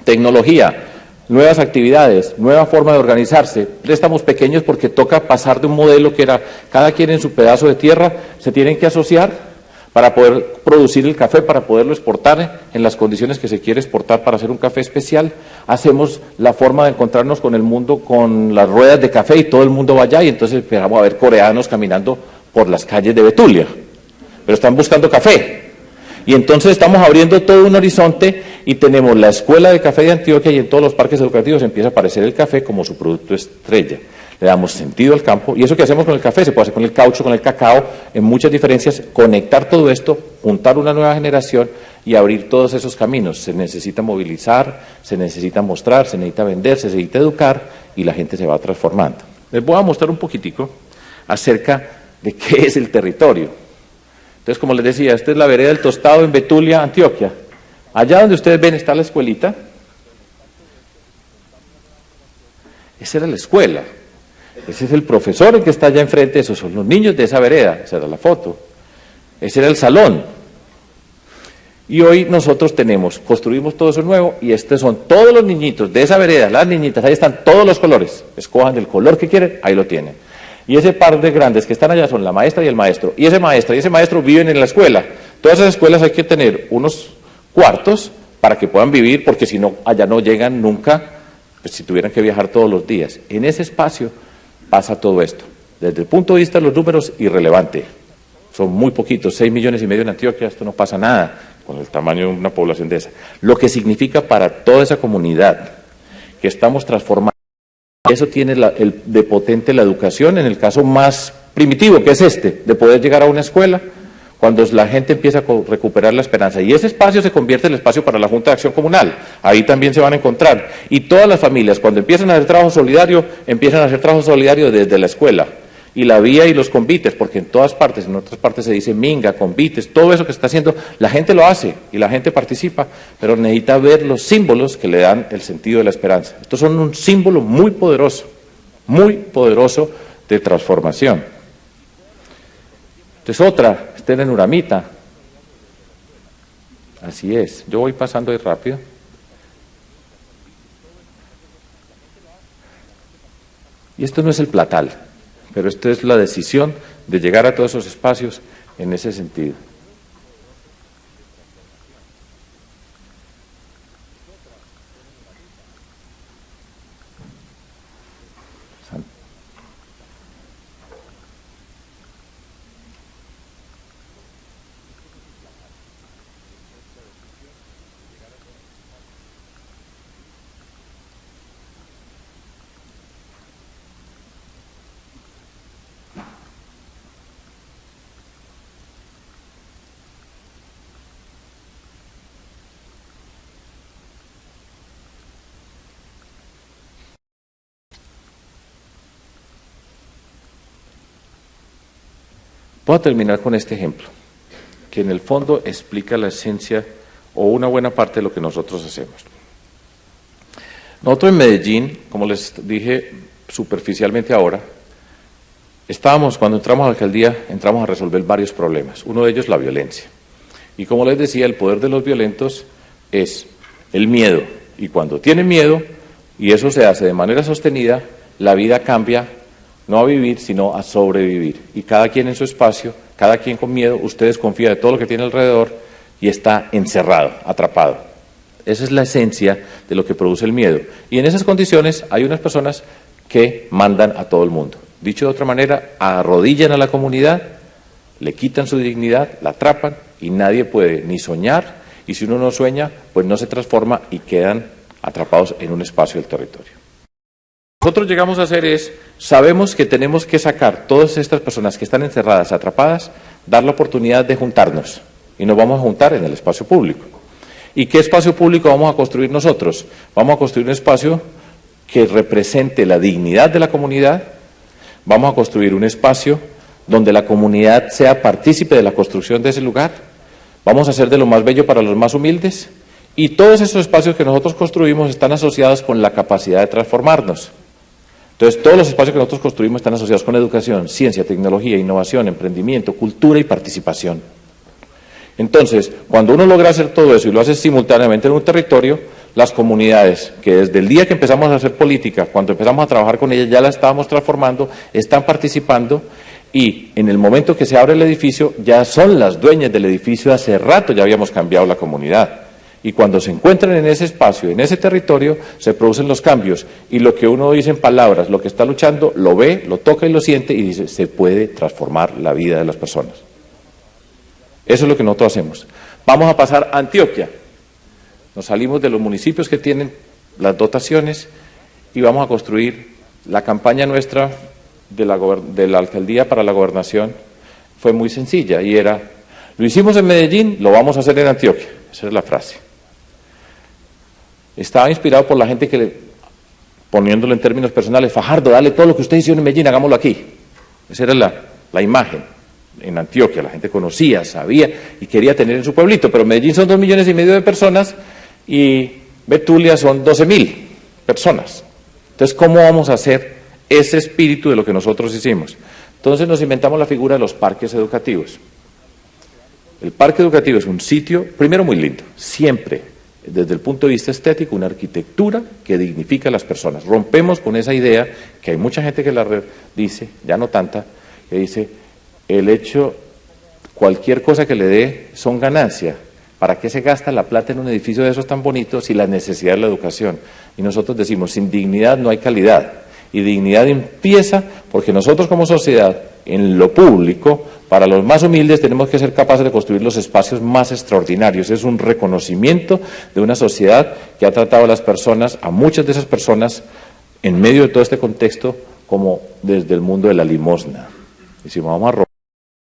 tecnología, nuevas actividades, nueva forma de organizarse, préstamos pequeños porque toca pasar de un modelo que era cada quien en su pedazo de tierra, se tienen que asociar para poder producir el café, para poderlo exportar en las condiciones que se quiere exportar para hacer un café especial. Hacemos la forma de encontrarnos con el mundo con las ruedas de café y todo el mundo va allá y entonces empezamos a ver coreanos caminando por las calles de Betulia, pero están buscando café. Y entonces estamos abriendo todo un horizonte y tenemos la Escuela de Café de Antioquia y en todos los parques educativos empieza a aparecer el café como su producto estrella. Le damos sentido al campo y eso que hacemos con el café se puede hacer con el caucho, con el cacao, en muchas diferencias, conectar todo esto, juntar una nueva generación y abrir todos esos caminos. Se necesita movilizar, se necesita mostrar, se necesita vender, se necesita educar y la gente se va transformando. Les voy a mostrar un poquitico acerca de qué es el territorio. Entonces, como les decía, esta es la vereda del Tostado en Betulia, Antioquia. Allá donde ustedes ven está la escuelita. Esa era la escuela. Ese es el profesor el que está allá enfrente, esos son los niños de esa vereda, esa era la foto. Ese era el salón. Y hoy nosotros construimos todo eso nuevo y estos son todos los niñitos de esa vereda, las niñitas, ahí están todos los colores. Escojan el color que quieren, ahí lo tienen. Y ese par de grandes que están allá son la maestra y el maestro. Y esa maestra y ese maestro viven en la escuela. Todas esas escuelas hay que tener unos cuartos para que puedan vivir, porque si no, allá no llegan nunca, pues si tuvieran que viajar todos los días. En ese espacio pasa todo esto. Desde el punto de vista de los números, irrelevante. Son muy poquitos, 6,5 millones en Antioquia, esto no pasa nada con el tamaño de una población de esa. Lo que significa para toda esa comunidad que estamos transformando. Eso tiene de potente la educación en el caso más primitivo, que es de poder llegar a una escuela, cuando la gente empieza a recuperar la esperanza. Y ese espacio se convierte en el espacio para la Junta de Acción Comunal. Ahí también se van a encontrar. Y todas las familias, cuando empiezan a hacer trabajo solidario, empiezan a hacer trabajo solidario desde la escuela. Y la vía y los convites, porque en otras partes se dice minga, convites, todo eso que se está haciendo, la gente lo hace y la gente participa, pero necesita ver los símbolos que le dan el sentido de la esperanza. Estos son un símbolo muy poderoso. muy poderoso de transformación. Entonces otra, Estela en Uramita. Así es, yo voy pasando ahí rápido. Y esto no es el platal, pero esto es la decisión de llegar a todos esos espacios en ese sentido. Voy a terminar con este ejemplo, que en el fondo explica la esencia o una buena parte de lo que nosotros hacemos. Nosotros en Medellín, como les dije superficialmente ahora, cuando entramos a la alcaldía, entramos a resolver varios problemas. Uno de ellos, la violencia. Y como les decía, el poder de los violentos es el miedo. Y cuando tienen miedo, y eso se hace de manera sostenida, la vida cambia, no a vivir, sino a sobrevivir. Y cada quien en su espacio, cada quien con miedo, usted desconfía de todo lo que tiene alrededor y está encerrado, atrapado. Esa es la esencia de lo que produce el miedo. Y en esas condiciones hay unas personas que mandan a todo el mundo. Dicho de otra manera, arrodillan a la comunidad, le quitan su dignidad, la atrapan y nadie puede ni soñar, y si uno no sueña, pues no se transforma y quedan atrapados en un espacio del territorio. Lo que nosotros llegamos a hacer es, sabemos que tenemos que sacar todas estas personas que están encerradas, atrapadas, dar la oportunidad de juntarnos, y nos vamos a juntar en el espacio público. ¿Y qué espacio público vamos a construir nosotros? Vamos a construir un espacio que represente la dignidad de la comunidad, vamos a construir un espacio donde la comunidad sea partícipe de la construcción de ese lugar, vamos a hacer de lo más bello para los más humildes, y todos esos espacios que nosotros construimos están asociados con la capacidad de transformarnos. Entonces, todos los espacios que nosotros construimos están asociados con educación, ciencia, tecnología, innovación, emprendimiento, cultura y participación. Entonces, cuando uno logra hacer todo eso y lo hace simultáneamente en un territorio, las comunidades que desde el día que empezamos a hacer política, cuando empezamos a trabajar con ellas, ya la estábamos transformando, están participando y en el momento que se abre el edificio, ya son las dueñas del edificio, hace rato ya habíamos cambiado la comunidad. Y cuando se encuentran en ese espacio, en ese territorio, se producen los cambios. Y lo que uno dice en palabras, lo que está luchando, lo ve, lo toca y lo siente y dice, se puede transformar la vida de las personas. Eso es lo que nosotros hacemos. Vamos a pasar a Antioquia. Nos salimos de los municipios que tienen las dotaciones y vamos a construir la campaña nuestra de la alcaldía para la gobernación. Fue muy sencilla y era, lo hicimos en Medellín, lo vamos a hacer en Antioquia. Esa es la frase. Estaba inspirado por la gente que, poniéndolo en términos personales, Fajardo, dale todo lo que usted hizo en Medellín, hagámoslo aquí. Esa era la imagen. En Antioquia la gente conocía, sabía y quería tener en su pueblito, pero Medellín son 2,5 millones de personas y Betulia son 12.000 personas. Entonces, ¿cómo vamos a hacer ese espíritu de lo que nosotros hicimos? Entonces nos inventamos la figura de los parques educativos. El parque educativo es un sitio, primero muy lindo, siempre, desde el punto de vista estético, una arquitectura que dignifica a las personas. Rompemos con esa idea, que hay mucha gente que la dice, ya no tanta, que dice, el hecho, cualquier cosa que le dé son ganancia. ¿Para qué se gasta la plata en un edificio de esos tan bonitos si la necesidad es la educación? Y nosotros decimos, sin dignidad no hay calidad. Y dignidad empieza porque nosotros como sociedad, en lo público, para los más humildes tenemos que ser capaces de construir los espacios más extraordinarios. Es un reconocimiento de una sociedad que ha tratado a las personas, a muchas de esas personas, en medio de todo este contexto, como desde el mundo de la limosna. Decimos, vamos a robar,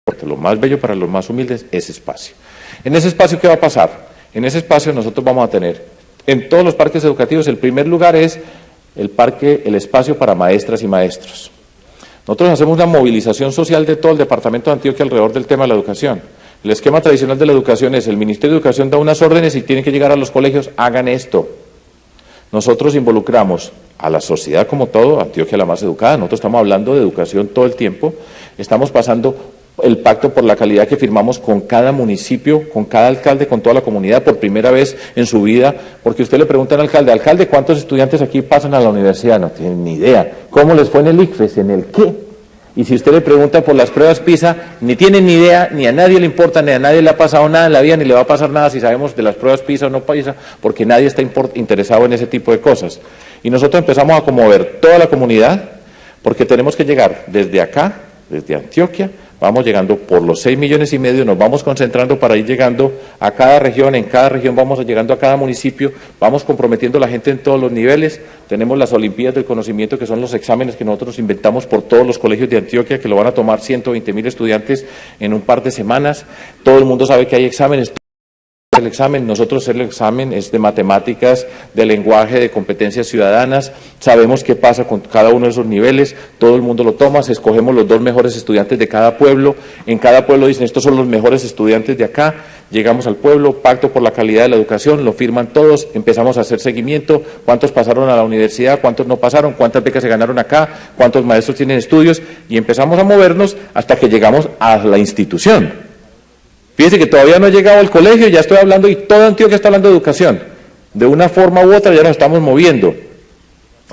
porque lo más bello para los más humildes es espacio. En ese espacio, ¿qué va a pasar? En ese espacio nosotros vamos a tener, en todos los parques educativos, el primer lugar es el espacio para maestras y maestros. Nosotros hacemos una movilización social de todo el departamento de Antioquia alrededor del tema de la educación. El esquema tradicional de la educación es, el Ministerio de Educación da unas órdenes y tienen que llegar a los colegios, hagan esto. nosotros involucramos a la sociedad como todo, Antioquia la más educada, nosotros estamos hablando de educación todo el tiempo, estamos pasando el pacto por la calidad que firmamos con cada municipio, con cada alcalde, con toda la comunidad por primera vez en su vida, porque usted le pregunta al alcalde, ¿cuántos estudiantes aquí pasan a la universidad? No tienen ni idea. ¿Cómo les fue en el ICFES? ¿En el qué? Y si usted le pregunta por las pruebas PISA, ni tienen ni idea, ni a nadie le importa, ni a nadie le ha pasado nada en la vida, ni le va a pasar nada si sabemos de las pruebas PISA o no PISA, porque nadie está interesado en ese tipo de cosas. Y nosotros empezamos a conmover toda la comunidad, porque tenemos que llegar desde acá, desde Antioquia, vamos llegando por los 6,5 millones, nos vamos concentrando para ir llegando a cada región, en cada región vamos llegando a cada municipio, vamos comprometiendo a la gente en todos los niveles, tenemos las Olimpiadas del Conocimiento, que son los exámenes que nosotros inventamos por todos los colegios de Antioquia, que lo van a tomar 120,000 estudiantes en un par de semanas, todo el mundo sabe que hay exámenes. El examen, nosotros el examen es de matemáticas, de lenguaje, de competencias ciudadanas, sabemos qué pasa con cada uno de esos niveles, todo el mundo lo toma, escogemos los 2 mejores estudiantes de cada pueblo, en cada pueblo dicen estos son los mejores estudiantes de acá, llegamos al pueblo, pacto por la calidad de la educación, lo firman todos, empezamos a hacer seguimiento, cuántos pasaron a la universidad, cuántos no pasaron, cuántas becas se ganaron acá, cuántos maestros tienen estudios, y empezamos a movernos hasta que llegamos a la institución. Fíjense que todavía no he llegado al colegio, ya estoy hablando y toda Antioquia está hablando de educación. De una forma u otra ya nos estamos moviendo.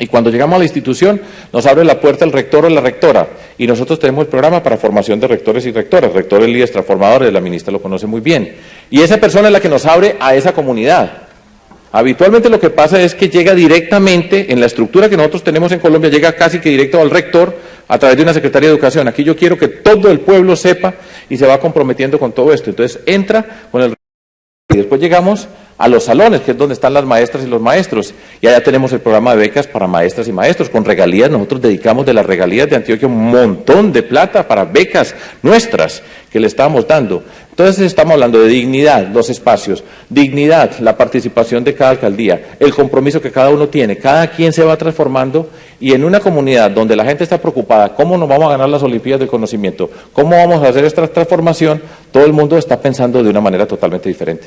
Y cuando llegamos a la institución nos abre la puerta el rector o la rectora. Y nosotros tenemos el programa para formación de rectores y rectoras. Rectores, líderes, transformadores, la ministra lo conoce muy bien. Y esa persona es la que nos abre a esa comunidad. Habitualmente lo que pasa es que llega directamente, en la estructura que nosotros tenemos en Colombia, llega casi que directo al rector a través de una Secretaría de Educación. Aquí yo quiero que todo el pueblo sepa y se va comprometiendo con todo esto. Entonces entra con el y después llegamos a los salones, que es donde están las maestras y los maestros, y allá tenemos el programa de becas para maestras y maestros, con regalías. Nosotros dedicamos de las regalías de Antioquia un montón de plata para becas nuestras que le estamos dando. Entonces estamos hablando de dignidad, los espacios, dignidad, la participación de cada alcaldía, el compromiso que cada uno tiene, cada quien se va transformando, y en una comunidad donde la gente está preocupada, ¿cómo nos vamos a ganar las Olimpiadas del Conocimiento? ¿Cómo vamos a hacer esta transformación? Todo el mundo está pensando de una manera totalmente diferente.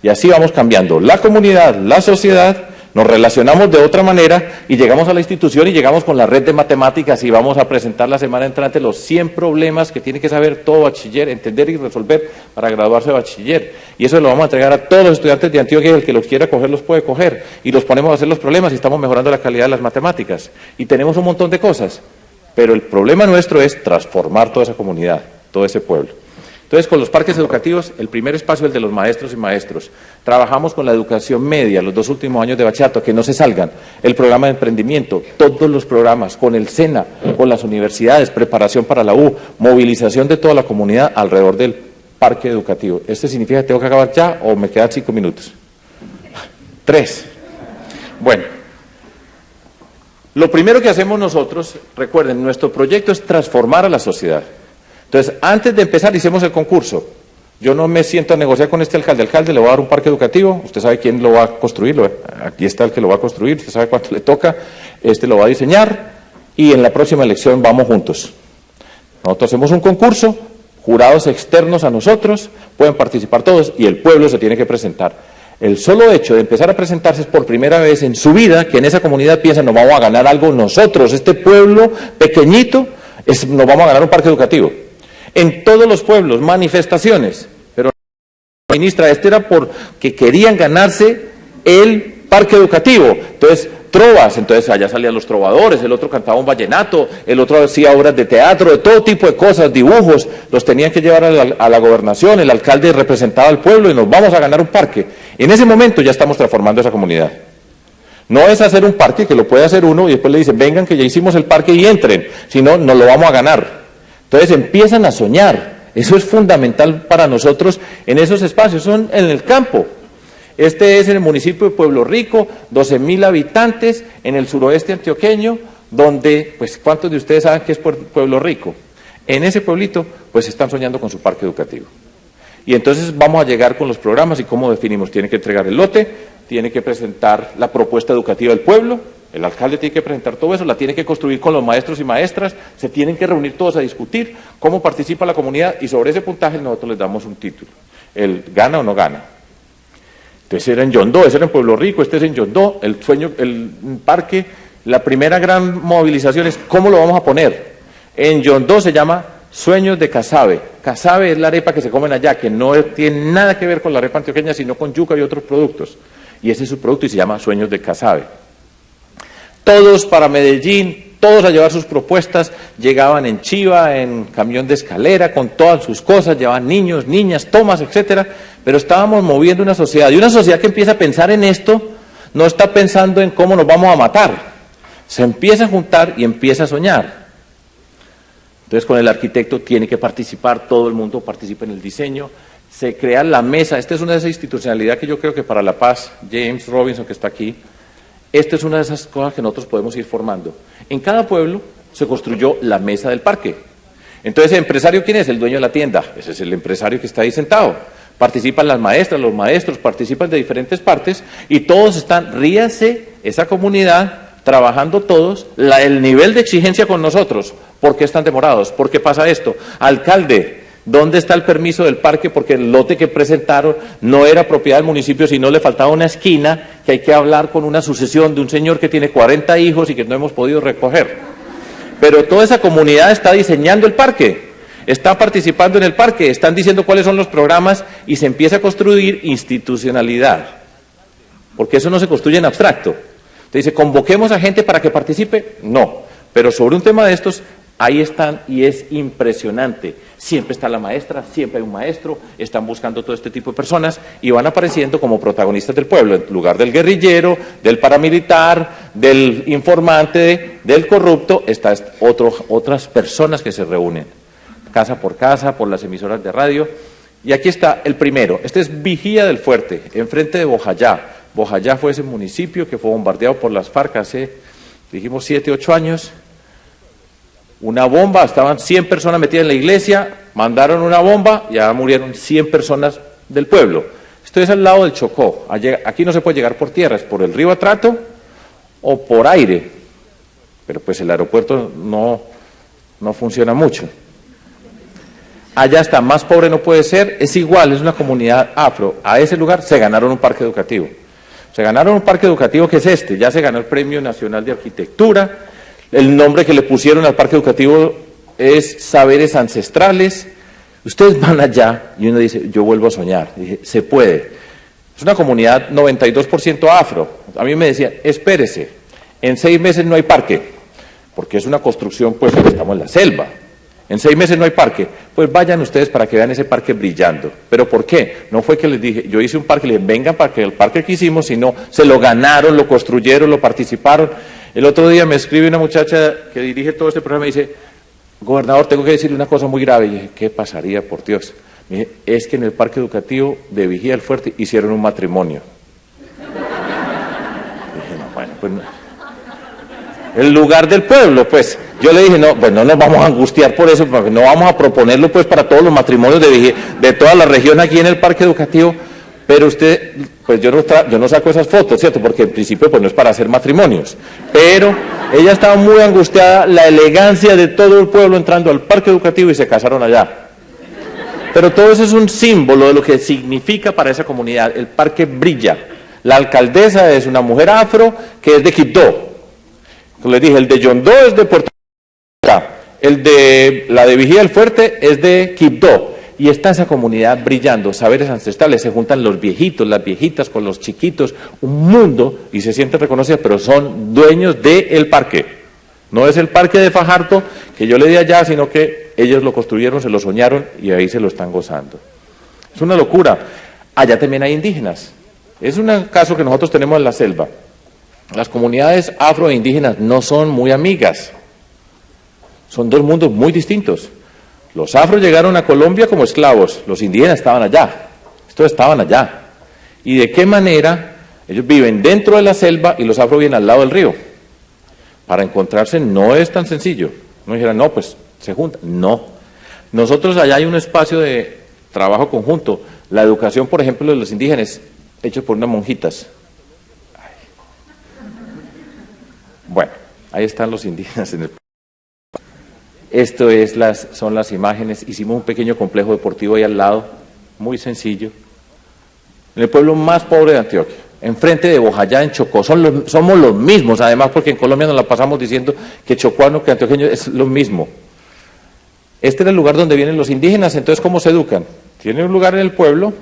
Y así vamos cambiando la comunidad, la sociedad, nos relacionamos de otra manera y llegamos a la institución y llegamos con la red de matemáticas y vamos a presentar la semana entrante los 100 problemas que tiene que saber todo bachiller, entender y resolver para graduarse de bachiller. Y eso lo vamos a entregar a todos los estudiantes de Antioquia, y el que los quiera coger los puede coger. Y los ponemos a hacer los problemas y estamos mejorando la calidad de las matemáticas. Y tenemos un montón de cosas, pero el problema nuestro es transformar toda esa comunidad, todo ese pueblo. Entonces, con los parques educativos, el primer espacio es el de los maestros y maestros. Trabajamos con la educación media, los 2 últimos años de bachillerato, que no se salgan. El programa de emprendimiento, todos los programas, con el SENA, con las universidades, preparación para la U, movilización de toda la comunidad alrededor del parque educativo. ¿Esto significa que tengo que acabar ya o me quedan 5 minutos? 3. Bueno, lo primero que hacemos nosotros, recuerden, nuestro proyecto es transformar a la sociedad. Entonces, antes de empezar, hicimos el concurso. Yo no me siento a negociar con este alcalde. Alcalde, le voy a dar un parque educativo. Usted sabe quién lo va a construir. Aquí está el que lo va a construir. Usted sabe cuánto le toca. Este lo va a diseñar. Y en la próxima elección vamos juntos. Nosotros hacemos un concurso. Jurados externos a nosotros. Pueden participar todos. Y el pueblo se tiene que presentar. El solo hecho de empezar a presentarse es por primera vez en su vida que en esa comunidad piensan, nos vamos a ganar algo nosotros. Este pueblo pequeñito, nos vamos a ganar un parque educativo. En todos los pueblos, manifestaciones, pero ministra, este era porque querían ganarse el parque educativo, entonces trovas, entonces allá salían los trovadores, el otro cantaba un vallenato, el otro hacía obras de teatro, de todo tipo de cosas, dibujos, los tenían que llevar a la gobernación, el alcalde representaba al pueblo y nos vamos a ganar un parque. En ese momento ya estamos transformando esa comunidad. No es hacer un parque que lo puede hacer uno y después le dicen, vengan que ya hicimos el parque y entren, si no, nos lo vamos a ganar. Entonces empiezan a soñar, eso es fundamental para nosotros en esos espacios, son en el campo. Este es en el municipio de Pueblo Rico, 12,000 habitantes, en el suroeste antioqueño, donde, pues, ¿cuántos de ustedes saben qué es Pueblo Rico? En ese pueblito, pues, están soñando con su parque educativo. Y entonces vamos a llegar con los programas y cómo definimos, tiene que entregar el lote, tiene que presentar la propuesta educativa del pueblo, el alcalde tiene que presentar todo eso, la tiene que construir con los maestros y maestras, se tienen que reunir todos a discutir cómo participa la comunidad y sobre ese puntaje nosotros les damos un título, el gana o no gana. Entonces era en Yondó, ese era en Pueblo Rico, este es en Yondó, el parque, la primera gran movilización es ¿cómo lo vamos a poner? En Yondó se llama Sueños de Casabe. Casabe es la arepa que se comen allá, que no tiene nada que ver con la arepa antioqueña, sino con yuca y otros productos. Y ese es su producto y se llama Sueños de Casabe. Todos para Medellín, todos a llevar sus propuestas, llegaban en chiva, en camión de escalera, con todas sus cosas, llevaban niños, niñas, tomas, etcétera, pero estábamos moviendo una sociedad, y una sociedad que empieza a pensar en esto, no está pensando en cómo nos vamos a matar, se empieza a juntar y empieza a soñar. Entonces con el arquitecto tiene que participar, todo el mundo participa en el diseño, se crea la mesa, esta es una de esas institucionalidades que yo creo que para la paz, James Robinson que está aquí, esta es una de esas cosas que nosotros podemos ir formando. En cada pueblo se construyó la mesa del parque. Entonces, ¿el empresario quién es? El dueño de la tienda. Ese es el empresario que está ahí sentado. Participan las maestras, los maestros, participan de diferentes partes y todos están, ríase, esa comunidad, trabajando todos, el nivel de exigencia con nosotros. ¿Por qué están demorados? ¿Por qué pasa esto? Alcalde, ¿dónde está el permiso del parque? Porque el lote que presentaron no era propiedad del municipio, sino le faltaba una esquina que hay que hablar con una sucesión de un señor que tiene 40 hijos y que no hemos podido recoger. Pero toda esa comunidad está diseñando el parque, está participando en el parque, están diciendo cuáles son los programas y se empieza a construir institucionalidad. Porque eso no se construye en abstracto. Te dice, convoquemos a gente para que participe. No, pero sobre un tema de estos, ahí están y es impresionante. Siempre está la maestra, siempre hay un maestro, están buscando todo este tipo de personas y van apareciendo como protagonistas del pueblo, en lugar del guerrillero, del paramilitar, del informante, del corrupto, están otras personas que se reúnen, casa por las emisoras de radio. Y aquí está el primero, este es Vigía del Fuerte, enfrente de Bojayá. Bojayá fue ese municipio que fue bombardeado por las FARC hace, dijimos, 7, 8 años. Una bomba, estaban 100 personas metidas en la iglesia, mandaron una bomba y ya murieron 100 personas del pueblo. Esto es al lado del Chocó, aquí no se puede llegar por tierra, es por el río Atrato o por aire, pero pues el aeropuerto no funciona mucho. Allá está, más pobre no puede ser, es igual, es una comunidad afro, a ese lugar se ganaron un parque educativo. Se ganaron un parque educativo que es este, ya se ganó el Premio Nacional de Arquitectura, el nombre que le pusieron al parque educativo es Saberes Ancestrales. Ustedes van allá y uno dice, yo vuelvo a soñar. Y dije, se puede. Es una comunidad 92% afro. A mí me decían, espérese, en 6 meses no hay parque, porque es una construcción, pues estamos en la selva. En 6 meses no hay parque. Pues vayan ustedes para que vean ese parque brillando. ¿Pero por qué? No fue que les dije, yo hice un parque, les dije, vengan para que el parque que hicimos, sino se lo ganaron, lo construyeron, lo participaron. El otro día me escribe una muchacha que dirige todo este programa y dice, gobernador, tengo que decirle una cosa muy grave. Y dije, ¿qué pasaría, por Dios? Me dije, es que en el parque educativo de Vigía del Fuerte hicieron un matrimonio. Dije, no, bueno, pues no. El lugar del pueblo, pues. Yo le dije, no, pues no nos vamos a angustiar por eso, porque no vamos a proponerlo pues para todos los matrimonios de toda la región aquí en el parque educativo, pero usted, pues yo no saco esas fotos, ¿cierto? Porque en principio pues no es para hacer matrimonios, pero ella estaba muy angustiada, la elegancia de todo el pueblo entrando al parque educativo y se casaron allá. Pero todo eso es un símbolo de lo que significa para esa comunidad, el parque brilla. La alcaldesa es una mujer afro que es de Quibdó. Como les dije, el de Yondó es de Puerto Rico, la de Vigía del Fuerte es de Quibdó, y está esa comunidad brillando, saberes ancestrales, se juntan los viejitos, las viejitas con los chiquitos, un mundo, y se sienten reconocidos, pero son dueños del parque. No es el parque de Fajardo, que yo le di allá, sino que ellos lo construyeron, se lo soñaron, y ahí se lo están gozando. Es una locura. Allá también hay indígenas. Es un caso que nosotros tenemos en la selva. Las comunidades afro e indígenas no son muy amigas. Son dos mundos muy distintos. Los afros llegaron a Colombia como esclavos, los indígenas estaban allá. Estos estaban allá. ¿Y de qué manera? Ellos viven dentro de la selva y los afros viven al lado del río. Para encontrarse no es tan sencillo. No dijeran, no, pues se juntan. No. Nosotros allá hay un espacio de trabajo conjunto. La educación, por ejemplo, de los indígenas, hecho por unas monjitas. Bueno, ahí están los indígenas en el... Esto son las imágenes. Hicimos un pequeño complejo deportivo ahí al lado, muy sencillo. en el pueblo más pobre de Antioquia, enfrente de Bojayá, en Chocó. Somos los mismos, además, porque en Colombia nos la pasamos diciendo que chocuano, que antioqueño es lo mismo. Este era el lugar donde vienen los indígenas. Entonces, ¿cómo se educan? Tienen un lugar en el pueblo,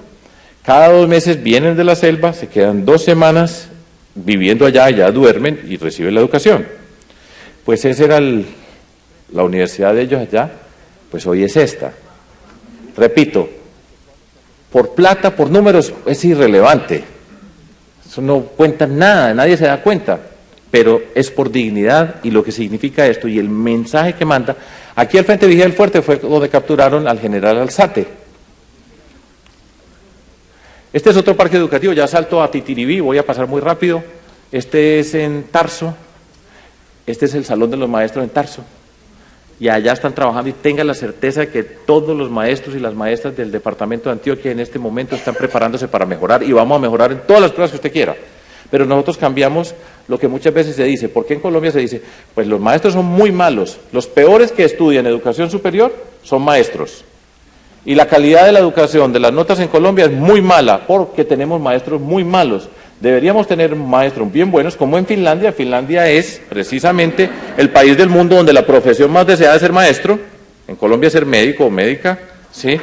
cada 2 meses vienen de la selva, se quedan 2 semanas viviendo allá, allá duermen y reciben la educación. Pues esa era la universidad de ellos allá, pues hoy es esta. Repito, por plata, por números, es irrelevante. Eso no cuenta nada, nadie se da cuenta, pero es por dignidad y lo que significa esto y el mensaje que manda. Aquí al frente de Vigía del Fuerte fue donde capturaron al general Alzate. Este es otro parque educativo, ya salto a Titiribí, voy a pasar muy rápido. Este es en Tarso, este es el Salón de los Maestros en Tarso. Y allá están trabajando y tengan la certeza de que todos los maestros y las maestras del departamento de Antioquia en este momento están preparándose para mejorar y vamos a mejorar en todas las pruebas que usted quiera. Pero nosotros cambiamos lo que muchas veces se dice. ¿Por qué en Colombia se dice? Pues los maestros son muy malos. Los peores que estudian educación superior son maestros. Y la calidad de la educación, de las notas en Colombia es muy mala porque tenemos maestros muy malos. Deberíamos tener maestros bien buenos, como en Finlandia. Finlandia es precisamente el país del mundo donde la profesión más deseada es ser maestro. En Colombia es ser médico o médica, ¿sí?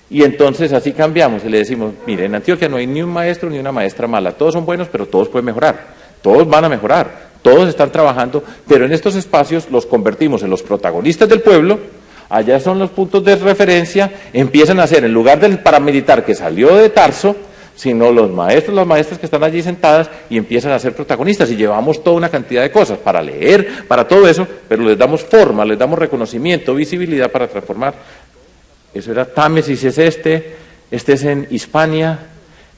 Y entonces así cambiamos y le decimos, mire, en Antioquia no hay ni un maestro ni una maestra mala. Todos son buenos, pero todos pueden mejorar. Todos van a mejorar. Todos están trabajando, pero en estos espacios los convertimos en los protagonistas del pueblo. Allá son los puntos de referencia. Empiezan a ser, en lugar del paramilitar que salió de Tarso, sino los maestros, las maestras que están allí sentadas y empiezan a ser protagonistas y llevamos toda una cantidad de cosas para leer, para todo eso, pero les damos forma, les damos reconocimiento, visibilidad para transformar. Eso era Támesis, es este es en Hispania,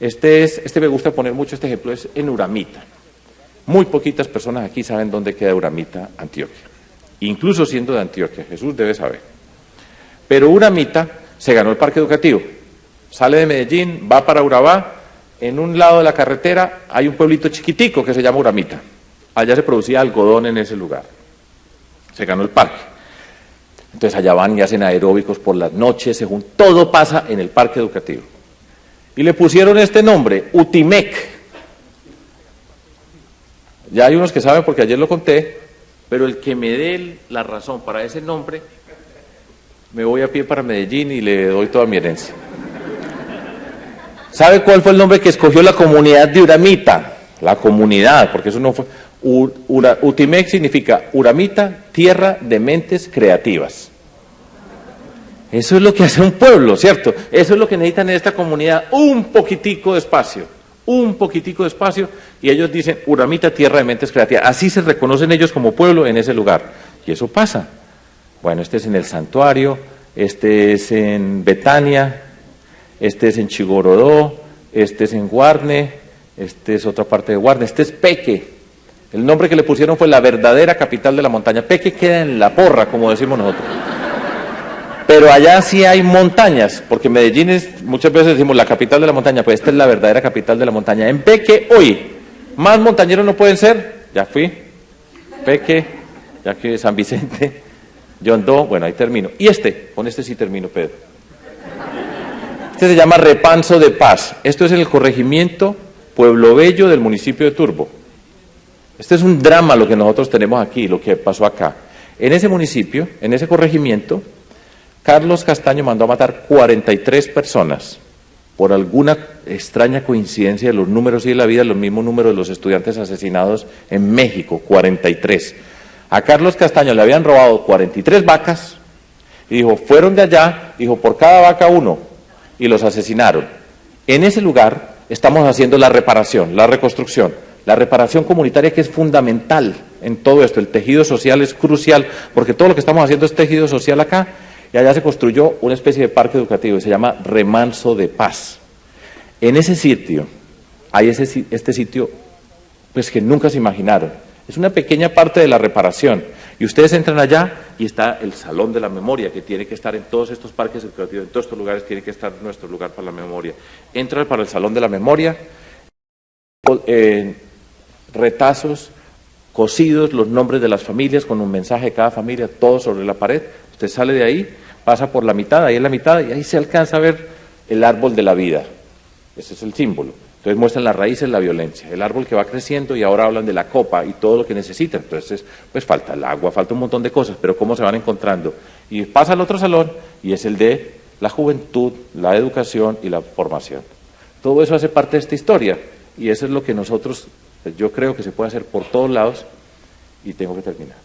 este me gusta poner mucho este ejemplo, es en Uramita. Muy poquitas personas aquí saben dónde queda Uramita, Antioquia, incluso siendo de Antioquia, Jesús debe saber. Pero Uramita se ganó el parque educativo. Sale de Medellín, va para Urabá, en un lado de la carretera hay un pueblito chiquitico que se llama Uramita. Allá se producía algodón en ese lugar. Se ganó el parque. Entonces allá van y hacen aeróbicos por las noches, según todo pasa en el parque educativo. Y le pusieron este nombre, Utimec. Ya hay unos que saben porque ayer lo conté, pero el que me dé la razón para ese nombre, me voy a pie para Medellín y le doy toda mi herencia. ¿Sabe cuál fue el nombre que escogió la comunidad de Uramita? La comunidad, porque eso no fue... Utimec significa Uramita, tierra de mentes creativas. Eso es lo que hace un pueblo, ¿cierto? Eso es lo que necesitan en esta comunidad, un poquitico de espacio, y ellos dicen Uramita, tierra de mentes creativas. Así se reconocen ellos como pueblo en ese lugar, y eso pasa. Bueno, este es en el santuario, este es en Betania, este es en Chigorodó, este es en Guarne, este es otra parte de Guarne, este es Peque. El nombre que le pusieron fue la verdadera capital de la montaña. Peque queda en la porra, como decimos nosotros. Pero allá sí hay montañas, porque Medellín es, muchas veces decimos la capital de la montaña, pues esta es la verdadera capital de la montaña. En Peque, hoy, más montañeros no pueden ser, ya fui, Peque, ya que San Vicente, Yondó, bueno, ahí termino. Y con este sí termino, Pedro. Este se llama Repanso de Paz. Esto es en el corregimiento Pueblo Bello del municipio de Turbo. Este es un drama lo que nosotros tenemos aquí, lo que pasó acá. En ese municipio, en ese corregimiento, Carlos Castaño mandó a matar 43 personas. Por alguna extraña coincidencia de los números y de la vida, los mismos números de los estudiantes asesinados en México, 43. A Carlos Castaño le habían robado 43 vacas y dijo, fueron de allá, dijo, por cada vaca uno, y los asesinaron. En ese lugar estamos haciendo la reparación, la reconstrucción, la reparación comunitaria, que es fundamental en todo esto. El tejido social es crucial, porque todo lo que estamos haciendo es tejido social acá, y allá se construyó una especie de parque educativo y se llama Remanso de Paz. En ese sitio, hay este sitio pues que nunca se imaginaron. Es una pequeña parte de la reparación. Y ustedes entran allá y está el Salón de la Memoria, que tiene que estar en todos estos parques educativos, en todos estos lugares tiene que estar nuestro lugar para la memoria. Entran para el Salón de la Memoria, retazos, cosidos, los nombres de las familias, con un mensaje de cada familia, todo sobre la pared. Usted sale de ahí, pasa por la mitad, ahí en la mitad, y ahí se alcanza a ver el árbol de la vida. ese es el símbolo. Entonces muestran las raíces, la violencia, el árbol que va creciendo y ahora hablan de la copa y todo lo que necesitan. Entonces, pues falta el agua, falta un montón de cosas, pero cómo se van encontrando. Y pasa al otro salón y es el de la juventud, la educación y la formación. Todo eso hace parte de esta historia y eso es lo que nosotros, pues yo creo que se puede hacer por todos lados y tengo que terminar.